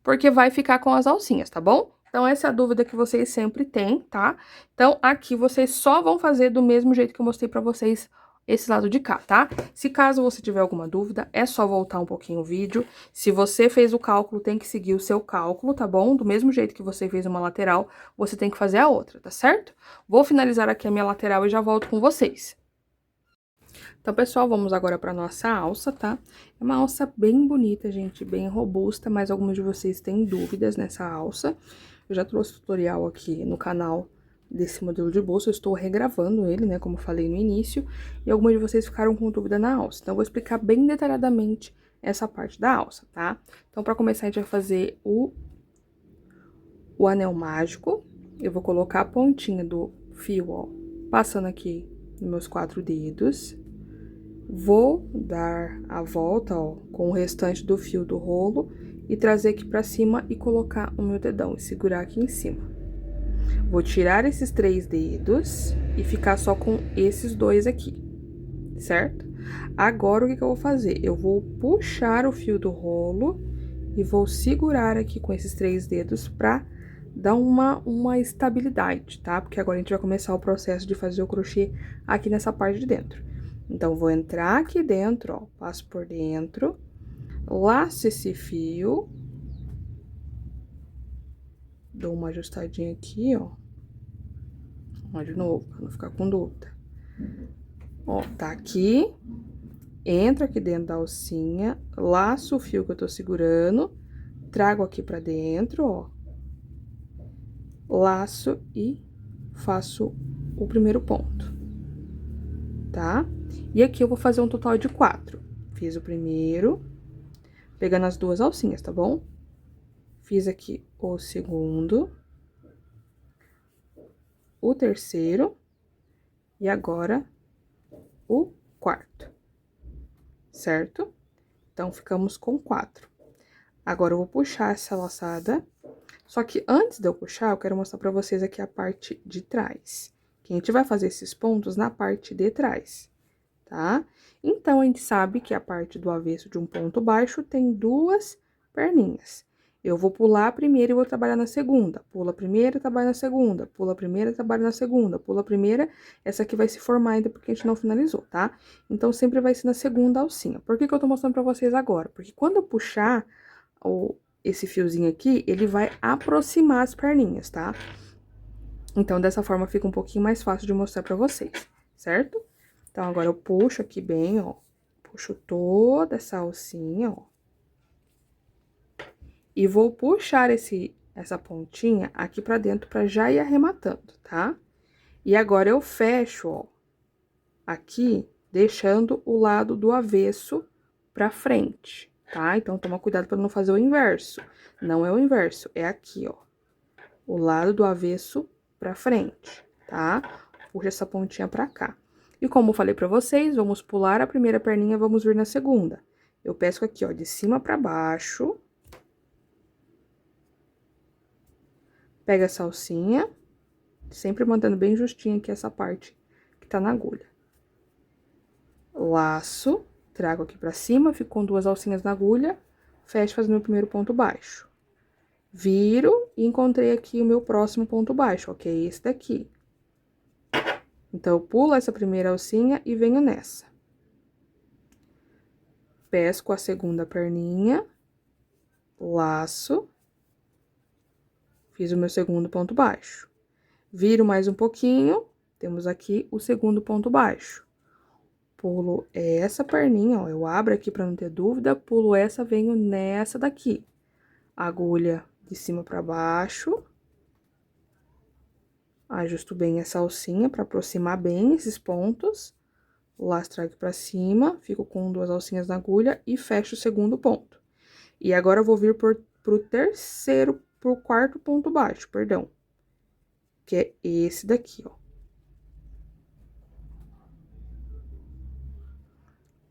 porque vai ficar com as alcinhas, tá bom? Então, essa é a dúvida que vocês sempre têm, tá? Então, aqui vocês só vão fazer do mesmo jeito que eu mostrei pra vocês esse lado de cá, tá? Se caso você tiver alguma dúvida, é só voltar um pouquinho o vídeo. Se você fez o cálculo, tem que seguir o seu cálculo, tá bom? Do mesmo jeito que você fez uma lateral, você tem que fazer a outra, tá certo? Vou finalizar aqui a minha lateral e já volto com vocês. Então, pessoal, vamos agora para nossa alça, tá? É uma alça bem bonita, gente, bem robusta, mas alguns de vocês têm dúvidas nessa alça. Eu já trouxe tutorial aqui no canal desse modelo de bolsa, eu estou regravando ele, né, como falei no início, e alguns de vocês ficaram com dúvida na alça. Então, eu vou explicar bem detalhadamente essa parte da alça, tá? Então, para começar, a gente vai fazer o anel mágico. Eu vou colocar a pontinha do fio, ó, passando aqui nos meus 4 dedos. Vou dar a volta, ó, com o restante do fio do rolo e trazer aqui pra cima e colocar o meu dedão e segurar aqui em cima. Vou tirar esses 3 dedos e ficar só com esses 2 aqui, certo? Agora, o que que eu vou fazer? Eu vou puxar o fio do rolo e vou segurar aqui com esses 3 dedos pra dar uma estabilidade, tá? Porque agora a gente vai começar o processo de fazer o crochê aqui nessa parte de dentro. Então, vou entrar aqui dentro, ó, passo por dentro, laço esse fio, dou uma ajustadinha aqui, ó. Ó, de novo, pra não ficar com dúvida. Ó, tá aqui, entro aqui dentro da alcinha, laço o fio que eu tô segurando, trago aqui pra dentro, ó. Laço e faço o primeiro ponto, tá? E aqui eu vou fazer um total de 4. Fiz o primeiro, pegando as 2 alcinhas, tá bom? Fiz aqui o segundo, o terceiro e agora o quarto, certo? Então, ficamos com 4. Agora, eu vou puxar essa laçada, só que antes de eu puxar, eu quero mostrar pra vocês aqui a parte de trás. Que a gente vai fazer esses pontos na parte de trás, tá? Então, a gente sabe que a parte do avesso de um ponto baixo tem 2 perninhas. Eu vou pular a primeira e vou trabalhar na segunda. Pula a primeira, trabalha na segunda. Pula a primeira, trabalha na segunda. Pula a primeira, essa aqui vai se formar ainda porque a gente não finalizou, tá? Então, sempre vai ser na segunda alcinha. Por que que eu tô mostrando pra vocês agora? Porque quando eu puxar esse fiozinho aqui, ele vai aproximar as perninhas, tá? Então, dessa forma, fica um pouquinho mais fácil de mostrar pra vocês, certo? Então, agora eu puxo aqui bem, ó. Puxo toda essa alcinha, ó. E vou puxar essa pontinha aqui pra dentro pra já ir arrematando, tá? E agora eu fecho, ó, aqui, deixando o lado do avesso pra frente, tá? Então, toma cuidado pra não fazer o inverso. Não é o inverso, é aqui, ó. O lado do avesso pra frente, tá? Puxa essa pontinha pra cá. E como eu falei pra vocês, vamos pular a primeira perninha, vamos vir na segunda. Eu pesco aqui, ó, de cima pra baixo. Pega essa alcinha, sempre mantendo bem justinho aqui essa parte que tá na agulha. Laço, trago aqui pra cima, fico com 2 alcinhas na agulha, fecho fazendo meu primeiro ponto baixo. Viro e encontrei aqui o meu próximo ponto baixo, ó, que é esse daqui. Então, eu pulo essa primeira alcinha e venho nessa. Pesco a segunda perninha, laço, fiz o meu segundo ponto baixo. Viro mais um pouquinho, Temos aqui o segundo ponto baixo. Pulo essa perninha, ó, eu abro aqui pra não ter dúvida, pulo essa, venho nessa daqui. Agulha de cima pra baixo. Ajusto bem essa alcinha pra aproximar bem esses pontos. Lastro aqui pra cima, fico com 2 alcinhas na agulha e fecho o segundo ponto. E agora eu vou vir pro quarto ponto baixo, perdão. Que é esse daqui, ó.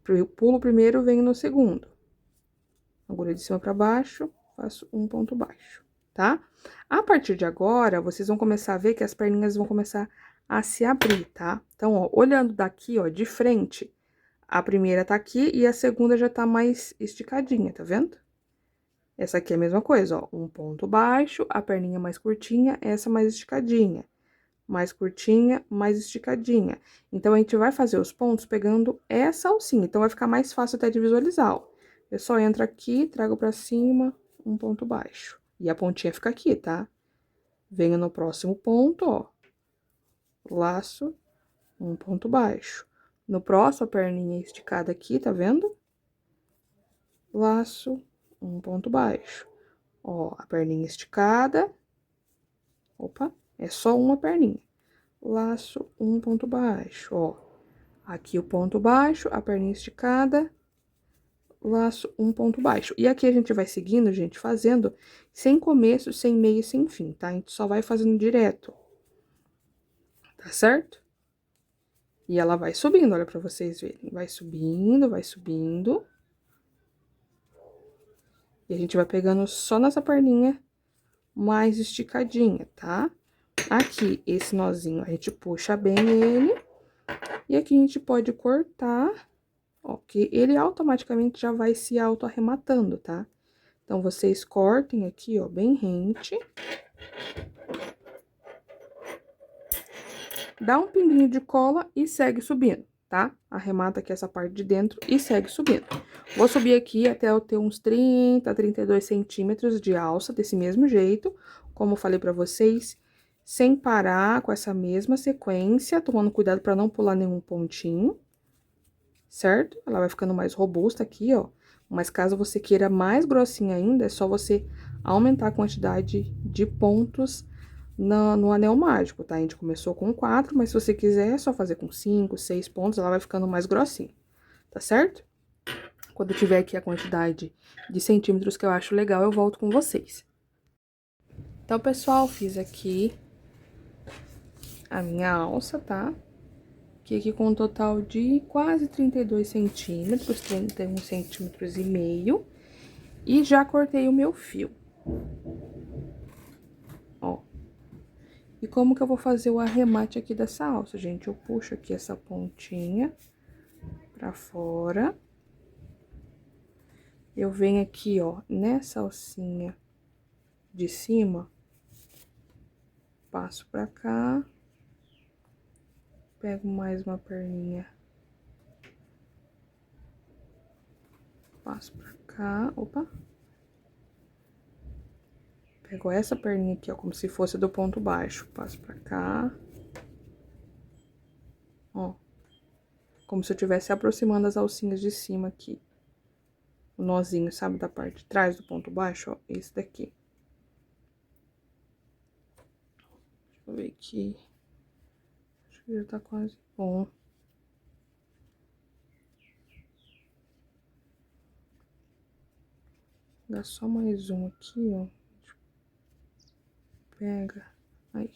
Eu pulo o primeiro, venho no segundo. Agulha de cima pra baixo, faço um ponto baixo, tá? A partir de agora, vocês vão começar a ver que as perninhas vão começar a se abrir, tá? Então, ó, olhando daqui, ó, de frente, a primeira tá aqui e a segunda já tá mais esticadinha, tá vendo? Essa aqui é a mesma coisa, ó, um ponto baixo, a perninha mais curtinha, essa mais esticadinha. Mais curtinha, mais esticadinha. Então, a gente vai fazer os pontos pegando essa alcinha. Então, vai ficar mais fácil até de visualizar, ó. Eu só entro aqui, trago pra cima, um ponto baixo. E a pontinha fica aqui, tá? Venho no próximo ponto, ó. Laço, um ponto baixo. No próximo, a perninha esticada aqui, tá vendo? Laço, um ponto baixo. Ó, a perninha esticada. Opa, é só uma perninha. Laço, um ponto baixo, ó. Aqui o ponto baixo, a perninha esticada, laço, um ponto baixo. E aqui a gente vai seguindo, gente, fazendo sem começo, sem meio e sem fim, tá? A gente só vai fazendo direto, tá certo? E ela vai subindo, olha pra vocês verem. Vai subindo, vai subindo. E a gente vai pegando só nessa perninha mais esticadinha, tá? Aqui, esse nozinho, a gente puxa bem ele. E aqui a gente pode cortar, ó, que ele automaticamente já vai se auto-arrematando, tá? Então, vocês cortem aqui, ó, bem rente. Dá um pinguinho de cola e segue subindo, tá? Arremata aqui essa parte de dentro e segue subindo. Vou subir aqui até eu ter uns 30, 32 centímetros de alça, desse mesmo jeito, como eu falei pra vocês, sem parar, com essa mesma sequência, tomando cuidado pra não pular nenhum pontinho, certo? Ela vai ficando mais robusta aqui, ó. Mas caso você queira mais grossinha ainda, é só você aumentar a quantidade de pontos no anel mágico, tá? A gente começou com 4, mas se você quiser, é só fazer com 5, 6 pontos, ela vai ficando mais grossinha, tá certo? Quando eu tiver aqui a quantidade de centímetros que eu acho legal, eu volto com vocês. Então, pessoal, fiz aqui a minha alça, tá? Aqui com um total de quase 32 centímetros, 31 centímetros e meio. E já cortei o meu fio. Ó. E como que eu vou fazer o arremate aqui dessa alça, gente? Eu puxo aqui essa pontinha pra fora. Eu venho aqui, ó, nessa alcinha de cima. Passo pra cá. Pego mais uma perninha. Passo pra cá. Opa. Pego essa perninha aqui, ó, como se fosse do ponto baixo. Passo pra cá. Ó. Como se eu estivesse aproximando as alcinhas de cima aqui. O nozinho, sabe, da parte de trás do ponto baixo, ó, esse daqui. Deixa eu ver aqui. Acho que já tá quase bom. Dá só mais um aqui, ó. Pega. Aí.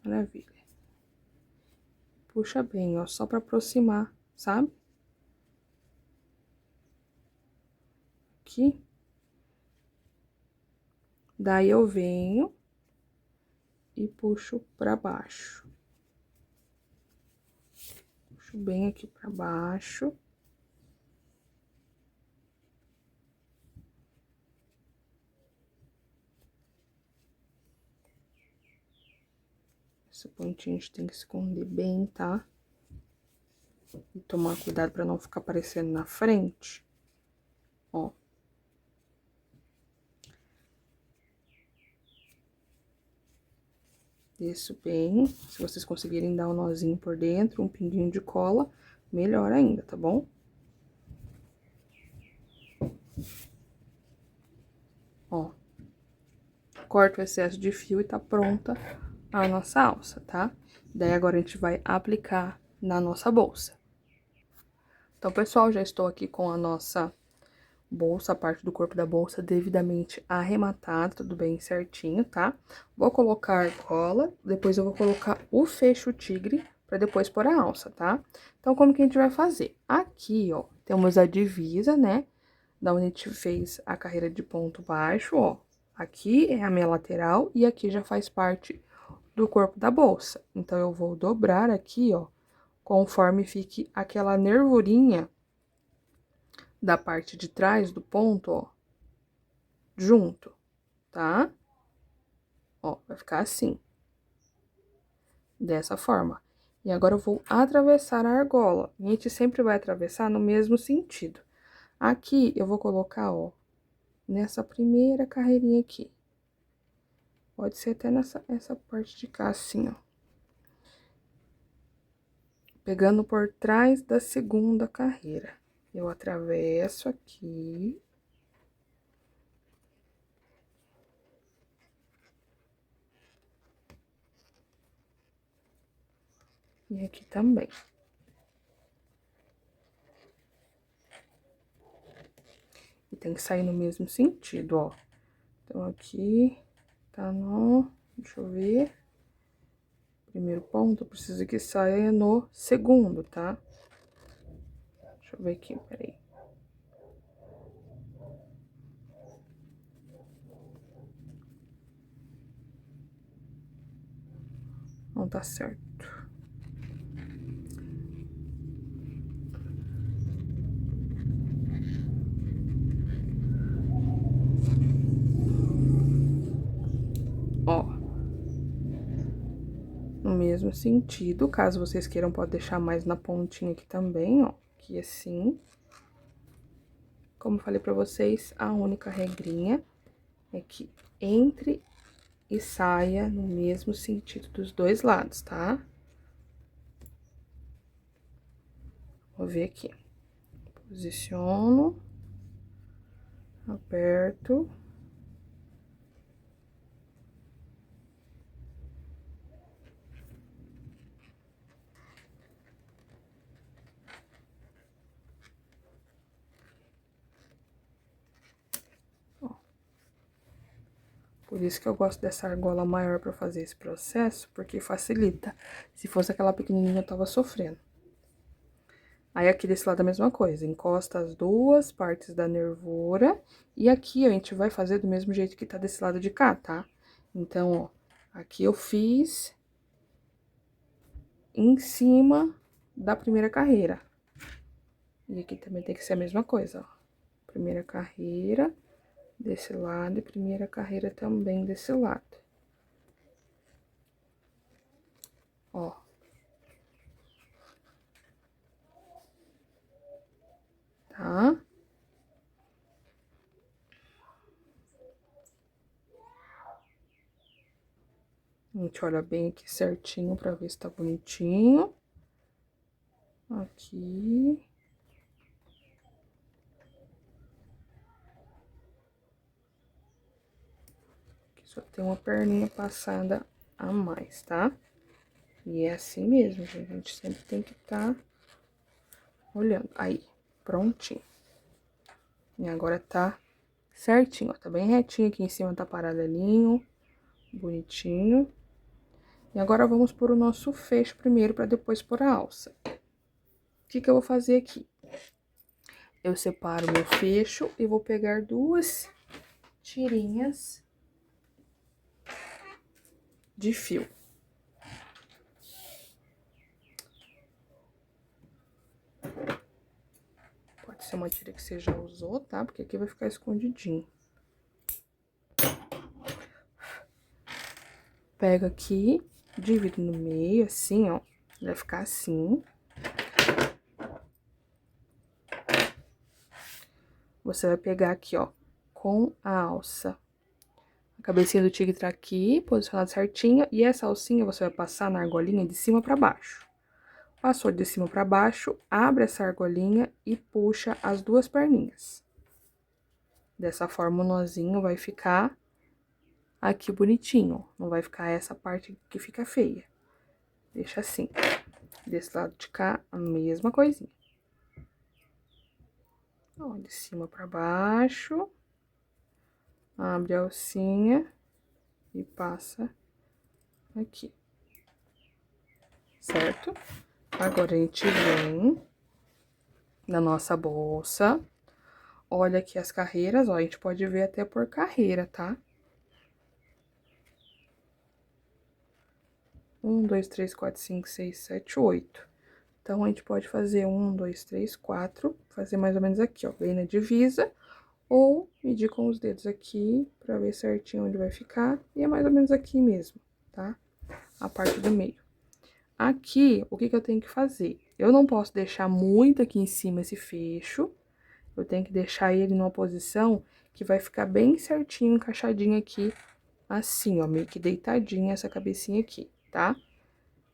Maravilha. Puxa bem, ó, só pra aproximar, sabe? Aqui. Daí eu venho e puxo pra baixo. Puxo bem aqui pra baixo. Essa pontinha a gente tem que esconder bem, tá? E tomar cuidado pra não ficar aparecendo na frente. Ó. Desço bem. Se vocês conseguirem dar um nozinho por dentro, um pinguinho de cola, melhor ainda, tá bom? Ó. Corto o excesso de fio e tá pronta a nossa alça, tá? Daí, agora a gente vai aplicar na nossa bolsa. Então, pessoal, já estou aqui com a nossa bolsa, a parte do corpo da bolsa devidamente arrematada, tudo bem certinho, tá? Vou colocar argola, depois eu vou colocar o fecho tigre, pra depois pôr a alça, tá? Então, como que a gente vai fazer? Aqui, ó, temos a divisa, né? Da onde a gente fez a carreira de ponto baixo, ó. Aqui é a minha lateral e aqui já faz parte do corpo da bolsa. Então, eu vou dobrar aqui, ó, conforme fique aquela nervurinha da parte de trás do ponto, ó, junto, tá? Ó, vai ficar assim. Dessa forma. E agora eu vou atravessar a argola. A gente sempre vai atravessar no mesmo sentido. Aqui eu vou colocar, ó, nessa primeira carreirinha aqui. Pode ser até essa parte de cá, assim, ó. Pegando por trás da segunda carreira. Eu atravesso aqui. E aqui também. E tem que sair no mesmo sentido, ó. Então, aqui tá no... Deixa eu ver. Primeiro ponto, eu preciso que saia no segundo, tá? Deixa eu ver aqui, peraí. Não tá certo. Ó. No mesmo sentido, caso vocês queiram, pode deixar mais na pontinha aqui também, ó. Aqui assim. Como falei pra vocês, a única regrinha é que entre e saia no mesmo sentido dos dois lados, tá? Vou ver aqui. Posiciono. Aperto. Ó. Por isso que eu gosto dessa argola maior pra fazer esse processo, porque facilita. Se fosse aquela pequenininha, eu tava sofrendo. Aí, aqui desse lado a mesma coisa, encosta as duas partes da nervura. E aqui, ó, a gente vai fazer do mesmo jeito que tá desse lado de cá, tá? Então, ó, aqui eu fiz em cima da primeira carreira. E aqui também tem que ser a mesma coisa, ó. Primeira carreira desse lado e primeira carreira também desse lado. Ó. Tá? A gente olha bem aqui certinho pra ver se tá bonitinho. Aqui. Aqui só tem uma perninha passada a mais, tá? E é assim mesmo, gente. A gente sempre tem que estar olhando. Aí, prontinho. E agora tá certinho, ó. Tá bem retinho aqui em cima, tá paralelinho, bonitinho. E agora vamos pôr o nosso fecho primeiro, pra depois pôr a alça. O que que eu vou fazer aqui? Eu separo meu fecho e vou pegar duas tirinhas de fio. Pode ser uma tira que você já usou, tá? Porque aqui vai ficar escondidinho. Pego aqui, divido no meio, assim, ó. Vai ficar assim. Você vai pegar aqui, ó, com a alça A cabecinha do tigre tá aqui, posicionada certinha. E essa alcinha você vai passar na argolinha de cima pra baixo. Passou de cima pra baixo, abre essa argolinha e puxa as duas perninhas. Dessa forma, o nozinho vai ficar aqui bonitinho. Não vai ficar essa parte que fica feia. Deixa assim. Desse lado de cá, a mesma coisinha. Ó, de cima pra baixo. Abre a alcinha e passa aqui. Certo? Agora, a gente vem na nossa bolsa. Olha aqui as carreiras, ó. A gente pode ver até por carreira, tá? 1, 2, 3, 4, 5, 6, 7, 8. Então, a gente pode fazer 1, 2, 3, 4, fazer mais ou menos aqui, ó, bem na divisa, ou medir com os dedos aqui, pra ver certinho onde vai ficar, e é mais ou menos aqui mesmo, tá? A parte do meio. Aqui, o que que eu tenho que fazer? Eu não posso deixar muito aqui em cima esse fecho, eu tenho que deixar ele numa posição que vai ficar bem certinho, encaixadinho aqui, assim, ó, meio que deitadinha essa cabecinha aqui, tá?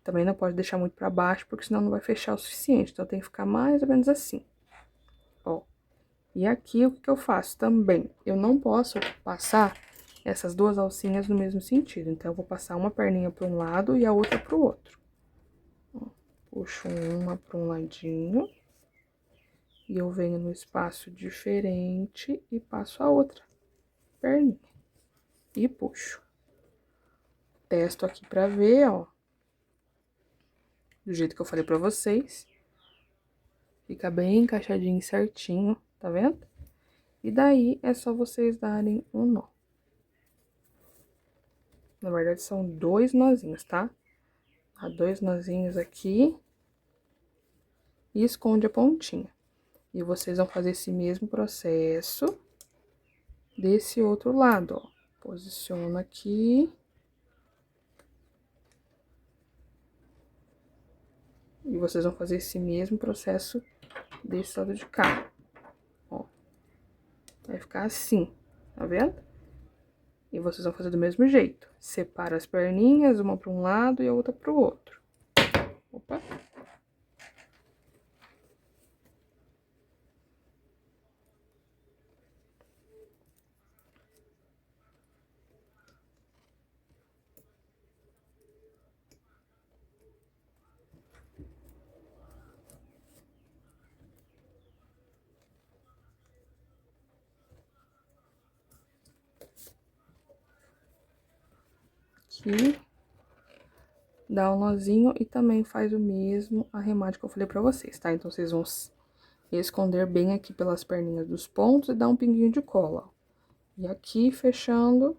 Também não pode deixar muito pra baixo, porque senão não vai fechar o suficiente. Então, tem que ficar mais ou menos assim, ó. E aqui, o que que eu faço também? Eu não posso passar essas duas alcinhas no mesmo sentido. Então, eu vou passar uma perninha para um lado e a outra pro outro. Ó, puxo uma para um ladinho. E eu venho no espaço diferente e passo a outra perninha. E puxo. Testo aqui pra ver, ó. Do jeito que eu falei pra vocês. Fica bem encaixadinho certinho, tá vendo? E daí, é só vocês darem um nó. Na verdade, são 2 nozinhos, tá? Há 2 nozinhos aqui. E esconde a pontinha. E vocês vão fazer esse mesmo processo desse outro lado, ó. Posiciona aqui. E vocês vão fazer esse mesmo processo desse lado de cá, ó. Vai ficar assim, tá vendo? E vocês vão fazer do mesmo jeito. Separa as perninhas, uma para um lado e a outra para o outro. Opa! Aqui. Dá um nozinho e também faz o mesmo arremate que eu falei pra vocês, tá? Então, vocês vão esconder bem aqui pelas perninhas dos pontos e dar um pinguinho de cola, ó. E aqui, fechando,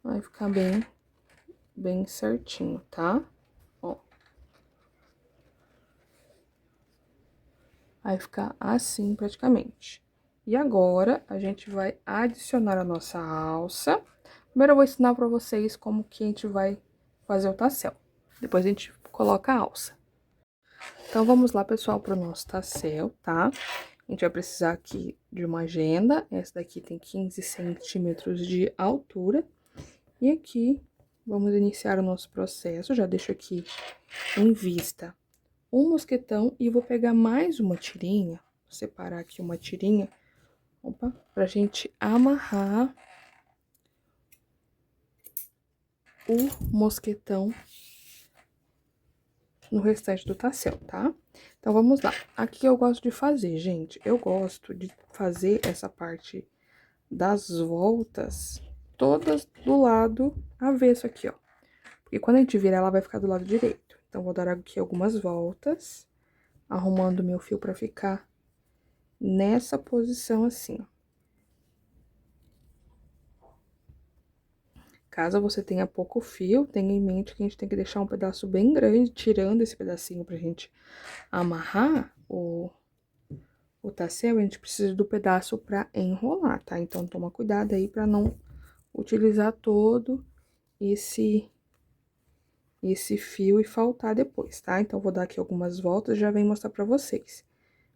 vai ficar bem certinho, tá? Ó. Vai ficar assim, praticamente. E agora, a gente vai adicionar a nossa alça. Primeiro, eu vou ensinar pra vocês como que a gente vai fazer o tassel. Depois, a gente coloca a alça. Então, vamos lá, pessoal, pro nosso tassel, tá? A gente vai precisar aqui de uma agenda. Essa daqui tem 15 centímetros de altura. E aqui, vamos iniciar o nosso processo. Já deixo aqui em vista um mosquetão e vou pegar mais uma tirinha, vou separar aqui uma tirinha, opa, pra gente amarrar o mosquetão no restante do tassel, tá? Então, vamos lá. Aqui eu gosto de fazer, gente, eu gosto de fazer essa parte das voltas todas do lado avesso aqui, ó. Porque quando a gente virar, ela vai ficar do lado direito. Então, vou dar aqui algumas voltas, arrumando meu fio pra ficar nessa posição assim, ó. Caso você tenha pouco fio, tenha em mente que a gente tem que deixar um pedaço bem grande, tirando esse pedacinho pra gente amarrar o tassel, a gente precisa do pedaço pra enrolar, tá? Então, toma cuidado aí pra não utilizar todo esse fio e faltar depois, tá? Então, vou dar aqui algumas voltas e já venho mostrar pra vocês.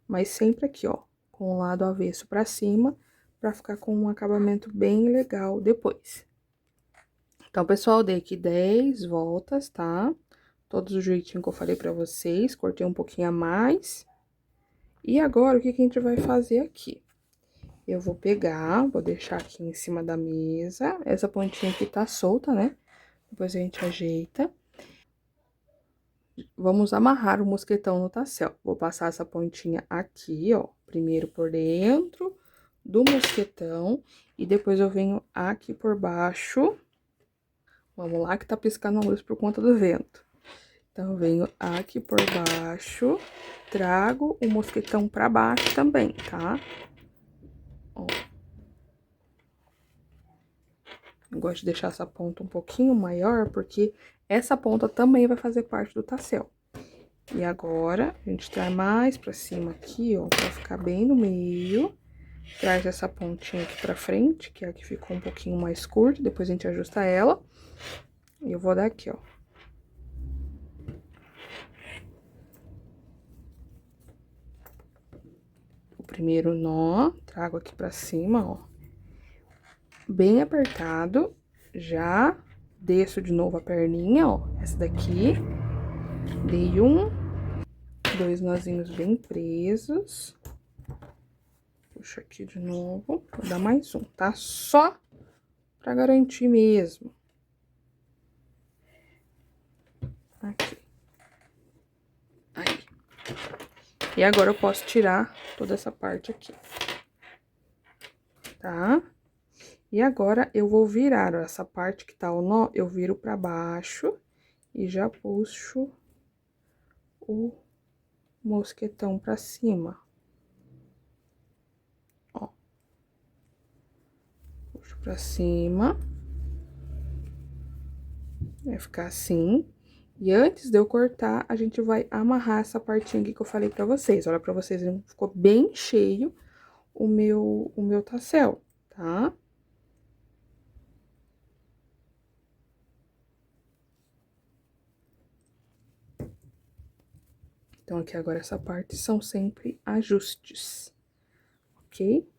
Mas sempre aqui, ó, com o lado avesso pra cima, pra ficar com um acabamento bem legal depois. Então, pessoal, dei aqui 10 voltas, tá? Todos do jeitinho que eu falei pra vocês, cortei um pouquinho a mais. E agora, o que que a gente vai fazer aqui? Eu vou pegar, vou deixar aqui em cima da mesa, essa pontinha aqui tá solta, né? Depois a gente ajeita. Vamos amarrar o mosquetão no tassel. Vou passar essa pontinha aqui, ó, primeiro por dentro do mosquetão e depois eu venho aqui por baixo. Vamos lá que tá piscando a luz por conta do vento. Então, eu venho aqui por baixo, trago o mosquetão pra baixo também, tá? Ó. Eu gosto de deixar essa ponta um pouquinho maior, porque essa ponta também vai fazer parte do tassel. E agora, a gente traz mais pra cima aqui, ó, pra ficar bem no meio. Traz essa pontinha aqui pra frente, que é a que ficou um pouquinho mais curta, depois a gente ajusta ela. E eu vou dar aqui, ó. O primeiro nó, trago aqui pra cima, ó. Bem apertado, já desço de novo a perninha, ó, essa daqui. Dei dois nozinhos bem presos. Puxo aqui de novo, vou dar mais um, tá? Só pra garantir mesmo. Aqui. Aí. E agora eu posso tirar toda essa parte aqui. Tá? E agora, eu vou virar, ó, essa parte que tá o nó, eu viro pra baixo e já puxo o mosquetão pra cima. Ó. Puxo pra cima. Vai ficar assim. E antes de eu cortar, a gente vai amarrar essa partinha aqui que eu falei pra vocês. Olha pra vocês, ficou bem cheio o meu tassel, tá? Então, aqui agora essa parte são sempre ajustes, ok?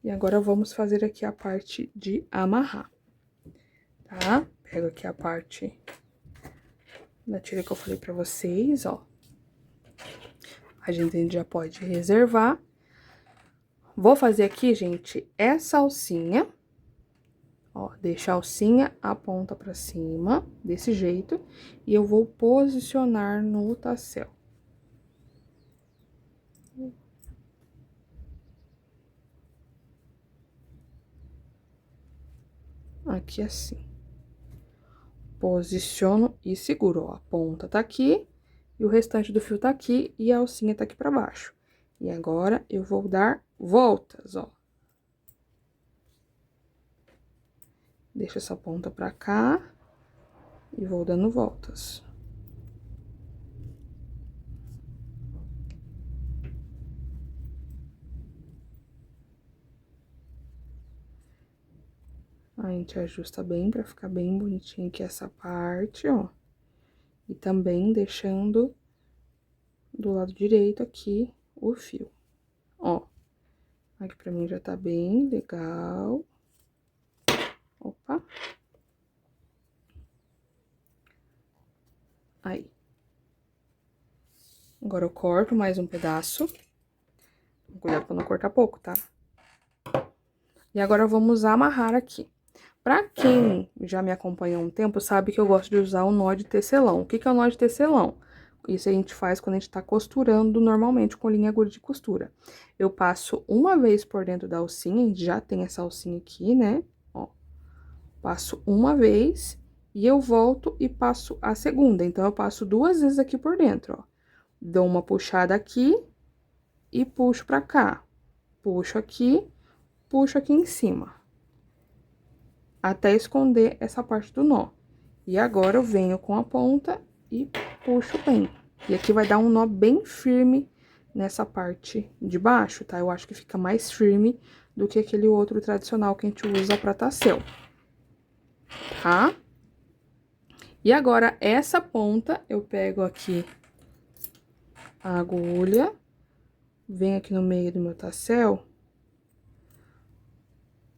E agora, vamos fazer aqui a parte de amarrar, tá? Pego aqui a parte da tira que eu falei pra vocês, ó. A gente já pode reservar. Vou fazer aqui, gente, essa alcinha, ó, deixar a alcinha a ponta pra cima, desse jeito, e eu vou posicionar no tassel. Aqui assim. Posiciono e seguro, ó, a ponta tá aqui, e o restante do fio tá aqui, e a alcinha tá aqui pra baixo. E agora, eu vou dar voltas, ó. Deixa essa ponta pra cá, e vou dando voltas. A gente ajusta bem pra ficar bem bonitinho aqui essa parte, ó. E também deixando do lado direito aqui o fio, ó. Aqui pra mim já tá bem legal. Opa. Aí. Agora eu corto mais um pedaço. Cuidado pra não cortar pouco, tá? E agora vamos amarrar aqui. Pra quem já me acompanha há um tempo, sabe que eu gosto de usar o nó de tecelão. O que que é o nó de tecelão? Isso a gente faz quando a gente tá costurando normalmente com linha agulha de costura. Eu passo uma vez por dentro da alcinha, a gente já tem essa alcinha aqui, né? Ó, passo uma vez e eu volto e passo a segunda. Então, eu passo duas vezes aqui por dentro, ó. Dou uma puxada aqui e puxo pra cá. Puxo aqui em cima. Até esconder essa parte do nó. E agora, eu venho com a ponta e puxo bem. E aqui vai dar um nó bem firme nessa parte de baixo, tá? Eu acho que fica mais firme do que aquele outro tradicional que a gente usa pra tassel, tá? E agora, essa ponta, eu pego aqui a agulha, venho aqui no meio do meu tassel,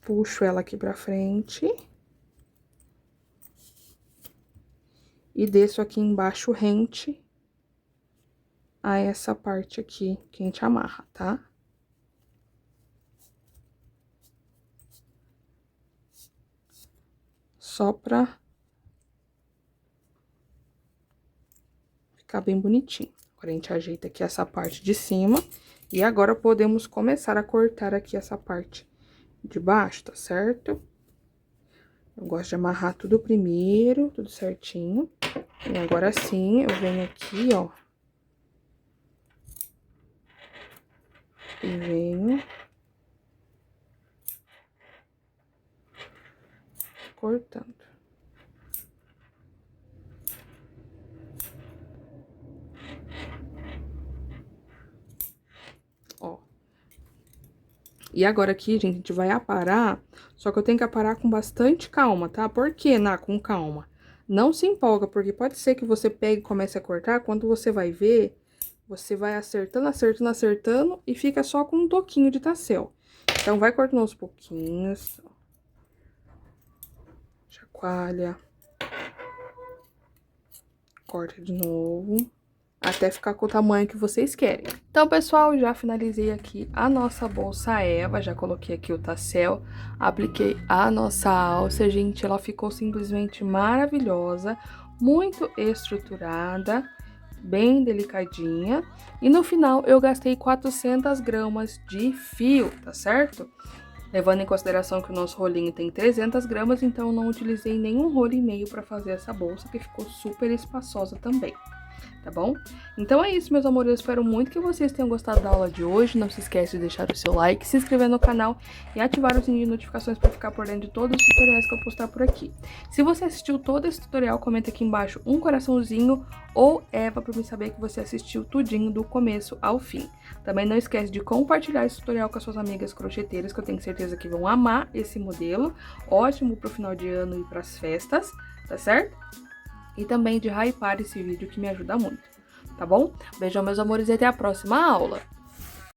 Puxo ela aqui pra frente. E desço aqui embaixo rente a essa parte aqui que a gente amarra, tá? Só pra ficar bem bonitinho. Agora, a gente ajeita aqui essa parte de cima. E agora, podemos começar a cortar aqui essa parte de baixo, tá certo? Eu gosto de amarrar tudo primeiro, tudo certinho. E agora sim, eu venho aqui, ó. E venho cortando. Ó. E agora aqui, gente, a gente vai aparar, só que eu tenho que aparar com bastante calma, tá? Por que, Ná, com calma? Não se empolga, porque pode ser que você pegue e comece a cortar, quando você vai ver, você vai acertando, acertando, acertando e fica só com um toquinho de tassel. Então, vai cortando aos pouquinhos. Chacoalha. Corta de novo. Até ficar com o tamanho que vocês querem. Então, pessoal, já finalizei aqui a nossa bolsa Eva. Já coloquei aqui o tassel. Apliquei a nossa alça. Gente, ela ficou simplesmente maravilhosa. Muito estruturada. Bem delicadinha. E no final, eu gastei 400 gramas de fio, tá certo? Levando em consideração que o nosso rolinho tem 300 gramas, então eu não utilizei nenhum rolo e meio para fazer essa bolsa, que ficou super espaçosa também, tá bom? Então é isso, meus amores, eu espero muito que vocês tenham gostado da aula de hoje. Não se esquece de deixar o seu like, se inscrever no canal e ativar o sininho de notificações para ficar por dentro de todos os tutoriais que eu postar por aqui. Se você assistiu todo esse tutorial, comenta aqui embaixo um coraçãozinho ou Eva para me saber que você assistiu tudinho do começo ao fim. Também não esquece de compartilhar esse tutorial com as suas amigas crocheteiras, que eu tenho certeza que vão amar esse modelo. Ótimo pro final de ano e pras festas, tá certo? E também de hypar esse vídeo, que me ajuda muito, tá bom? Beijão, meus amores, e até a próxima aula!